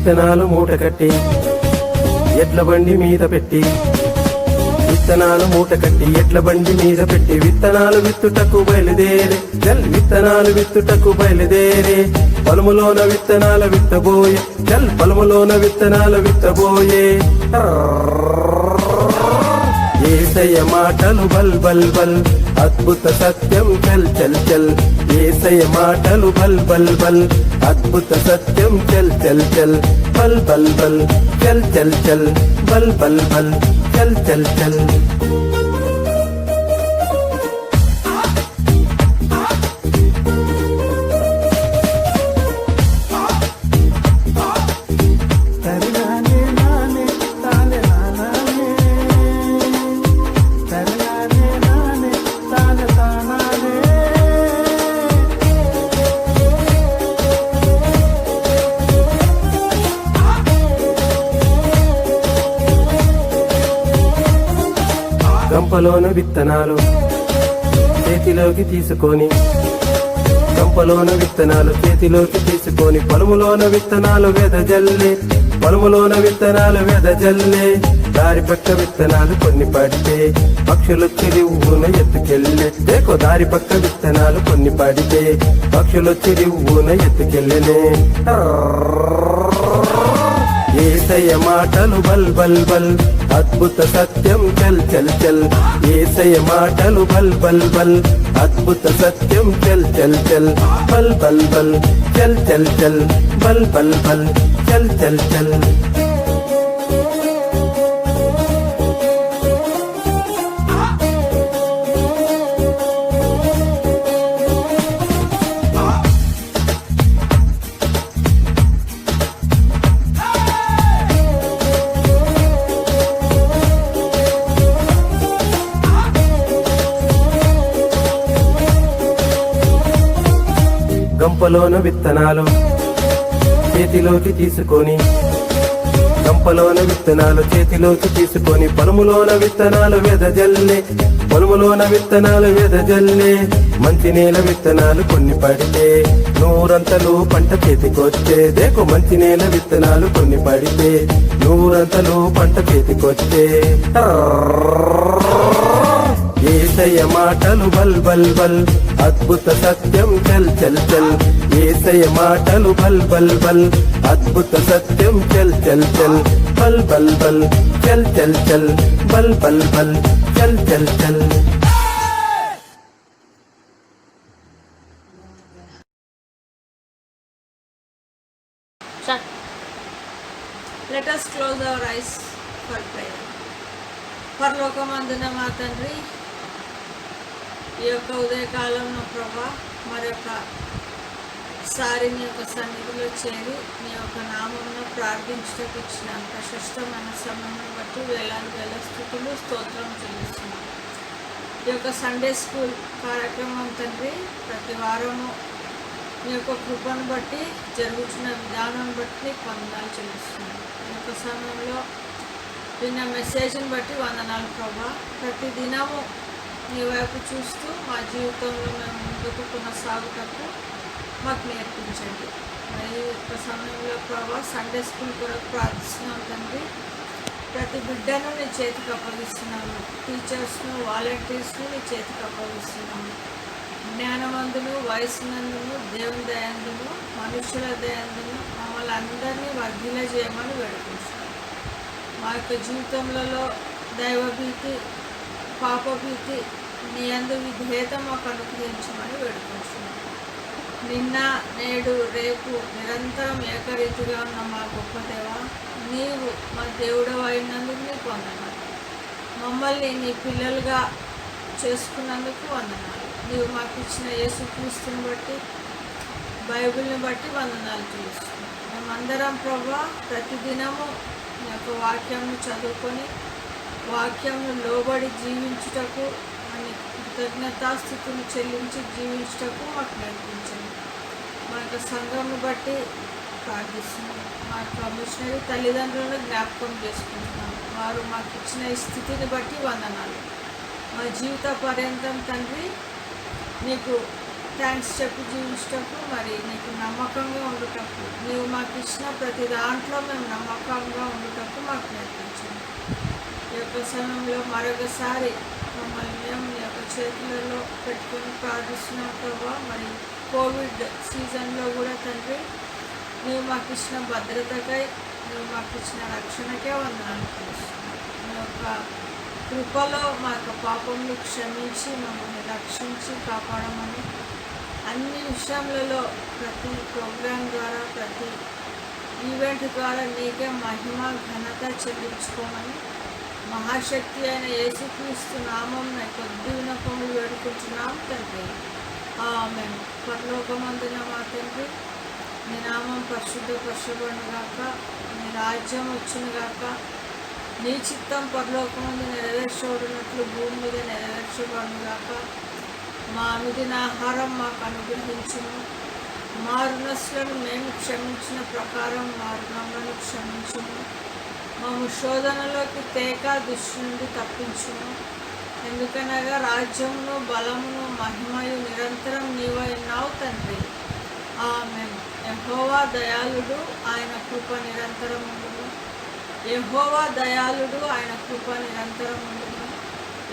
విత్తనాలు మూట కట్టి ఎడ్ల బండి మీద పెట్టి విత్తనాలు మూట కట్టి ఎడ్ల బండి మీద పెట్టి విత్తనాలు విత్తుటకు బయలుదేరే జల్ విత్తనాలు విత్తుటకు బయలుదేరే పొలములోన విత్తనాలు విత్తబోయే జల్ పొలములోన విత్తనాలు విత్తబోయే యేసయ్య మాటలు బల్ బల్ బల్ అద్భుత సత్యం చల్ చల్ చల్ యేసయ్య మాటలు బల్ బల్ బల్ అద్భుత సత్యం చల్ చల్ చల్ బల్ బల్ బల్ చల్ చల్ చల్ బల్ బల్ బల్ చల్ చల్ చల్ గంపలోన విత్తనాలు చేతిలోకి తీసుకొని గంపలోన విత్తనాలు చేతిలోకి తీసుకొని పొలములోన విత్తనాలు వెదజల్లే పొలములోన విత్తనాలు వెదజల్లే దారి పక్క విత్తనాలు కొన్ని పడితే పక్షులొచ్చి రివ్వున ఎత్తుకెళ్ళే దేకో దారి పక్క విత్తనాలు కొన్ని పడితే పక్షులొచ్చి రివ్వున ఎత్తుకెళ్ళనే యేసయ్య మాటలు బల్ బల్ బల్ అద్భుత సత్యం చల్ చల్ చల్ యేసయ్య మాటలు బల్ బల్ బల్ అద్భుత సత్యం చల్ చల్ చల్ బల్ బల్ బల్ చల్ చల్ చల్ బల్ బల్ బల్ చల్ చల్ చల్ గంపలోన విత్తనాలు చేతిలోకి తీసుకొని గంపలోన విత్తనాలు చేతిలోకి తీసుకొని పొలములోన విత్తనాలు వెదజల్లే పొలములోన విత్తనాలు వెదజల్లే మంచి నేల విత్తనాలు కొన్ని పడితే నూరంతలు పంట చేతికొచ్చే దేకో మంచి నేల విత్తనాలు కొన్ని పడితే నూరంతలు పంట చేతికొచ్చే యేసయ్య మాటలు బల్ బల్ బల్ అద్భుత సత్యం చల్ చల్ చల్ యేసయ్య మాటలు బల్ బల్ బల్ అద్భుత సత్యం చల్ చల్ చల్ బల్ బల్ బల్ చల్ చల్ చల్ బల్ బల్ బల్ చల్ చల్ చల్ Let us close our eyes for prayer. పరలోకమందున మా తండ్రి, ఈ యొక్క ఉదయకాలంలో ప్రభా మరొక సారి నీ యొక్క సన్నిధిలో చేరి నీ యొక్క నామమును ప్రార్థించడానికి ఇచ్చిన ప్రశస్తమైన సమయం బట్టి వేలాది వేల స్థుతులు స్తోత్రం చెల్లిస్తున్నాం. ఈ యొక్క సండే స్కూల్ కార్యక్రమం తండ్రి ప్రతి వారము నీ యొక్క కృపను బట్టి జరుగుతున్న విధానం బట్టి నీకు వందనాలు చెల్లిస్తున్నాం. ఈ యొక్క సమయంలో విన్న మెసేజ్ని బట్టి వందనాలు ప్రభా. ప్రతి దినము నీ వైపు చూస్తూ మా జీవితంలో మేము ముందుకు కొనసాగుటకు మాకు నేర్పించండి. మరి యొక్క సమయంలో ప్రభా సండే స్కూల్ కూడా ప్రార్థిస్తున్నాం తండ్రి. ప్రతి బిడ్డను నీ చేతికి అప్పగిస్తున్నాము. టీచర్స్ను వాలంటీర్స్ను నీ చేతికి అప్పగిస్తున్నాము. జ్ఞానవంతులు వయసునందును దేవుని దయందును మనుషుల దయందును మమ్మల్ని అందరినీ వర్ధిల్ల చేయమని వేడుకుంటున్నాం. మా యొక్క జీవితంలో దైవభీతి పాపభీతి నీ యందు విధేయత మాకు అనుగ్రహించమని వేడుకుంటున్నాం. నిన్న నేడు రేపు నిరంతరం ఏకరీతిగా ఉన్న మా గొప్ప దేవ, నీవు మా దేవుడు అయినందుకు నీకు వందనాలు. మమ్మల్ని నీ పిల్లలుగా చేసుకున్నందుకు వందనాలు. నీవు మాకు ఇచ్చిన యేసుక్రీస్తుని బట్టి బైబిల్ని బట్టి వందనాలు చేస్తున్నాం. మేమందరం ప్రభా ప్రతిదినము నీ యొక్క వాక్యంను చదువుకొని వాక్యంను లోబడి జీవించుటకు అని కృతజ్ఞతాస్థితులు చెల్లించి జీవించుటకు మాకు నేర్పించండి. మా యొక్క సంఘంను బట్టి ప్రార్థిస్తున్నాం. మా యొక్క మిషనరీ తల్లిదండ్రులను జ్ఞాపకం చేసుకుంటున్నాం. వారు మాకు ఇచ్చిన ఈ స్థితిని బట్టి వందనాలు. మా జీవిత పర్యంతం తండ్రి నీకు థ్యాంక్స్ చెప్పి జీవించటకు మరి నీకు నమ్మకంగా ఉండుటకు నీవు మాకు ఇచ్చిన ప్రతి దాంట్లో మేము నమ్మకంగా ఉండుటకు మాకు నేర్పించండి. ఈ యొక్క సమయంలో మరొకసారి మమ్మల్ని మేము నీ యొక్క చేతులలో పెట్టుకొని ప్రార్థిస్తున్నాం ప్రభా. మరి కోవిడ్ సీజన్లో కూడా తండ్రి నీవు మాకు ఇచ్చిన భద్రతకై నీవు మాకు ఇచ్చిన రక్షణకే వందనాలు తెలుస్తున్నాం. నీ యొక్క కృపలో మా యొక్క పాపములు క్షమించి మమ్మల్ని రక్షించి కాపాడమని అన్ని విషయములలో ప్రతి ప్రోగ్రాం ద్వారా ప్రతి ఈవెంట్ ద్వారా నీకే మహిమ ఘనత చెల్లించుకోమని మహాశక్తి అయిన యేసుక్రీస్తు నామం కొద్ది వినపములు వేడుకుంటున్నాం తండ్రి. ఆమేన్. పరలోకమందున మా తండ్రి, నీ నామం పరిశుద్ధపరచబడునుగాక, నీ రాజ్యం వచ్చునుగాక, నీ చిత్తం పరలోకమందు నెరవేర్చబడినట్లు భూమి మీద నెరవేర్చబడునుగాక. మా అనుదిన ఆహారం మాకు అనుగ్రహించుము, మా రుణస్తులను మేము క్షమించిన ప్రకారం మా రుణములను క్షమించుము. మేము శోధనలోకి తేక దుష్టి నుండి తప్పించుము. ఎందుకనగా రాజ్యమును బలమును మహిమయు నిరంతరం నీవై ఉన్నావు తండ్రి. ఆమేన్. యెహోవా దయాళుడు, ఆయన కృప నిరంతరం ఉండును. యెహోవా దయాళుడు, ఆయన కృప నిరంతరం ఉండును.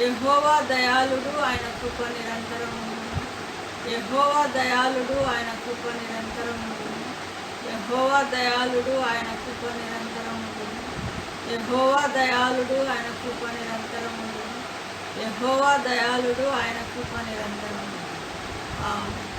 యెహోవా దయాళుడు, ఆయన కృప నిరంతరం ఉండును. యెహోవా దయాళుడు, ఆయన కృప నిరంతరం ఉండును. యెహోవా దయాళుడు, ఆయన కృప నిరంతరం ఉండును. యెహోవా దయాళుడు, ఆయన కృప నిరంతరం ఉండును. యెహోవా దయాళుడు, ఆయన కృప నిరంతరం ఉండును. ఆమేన్.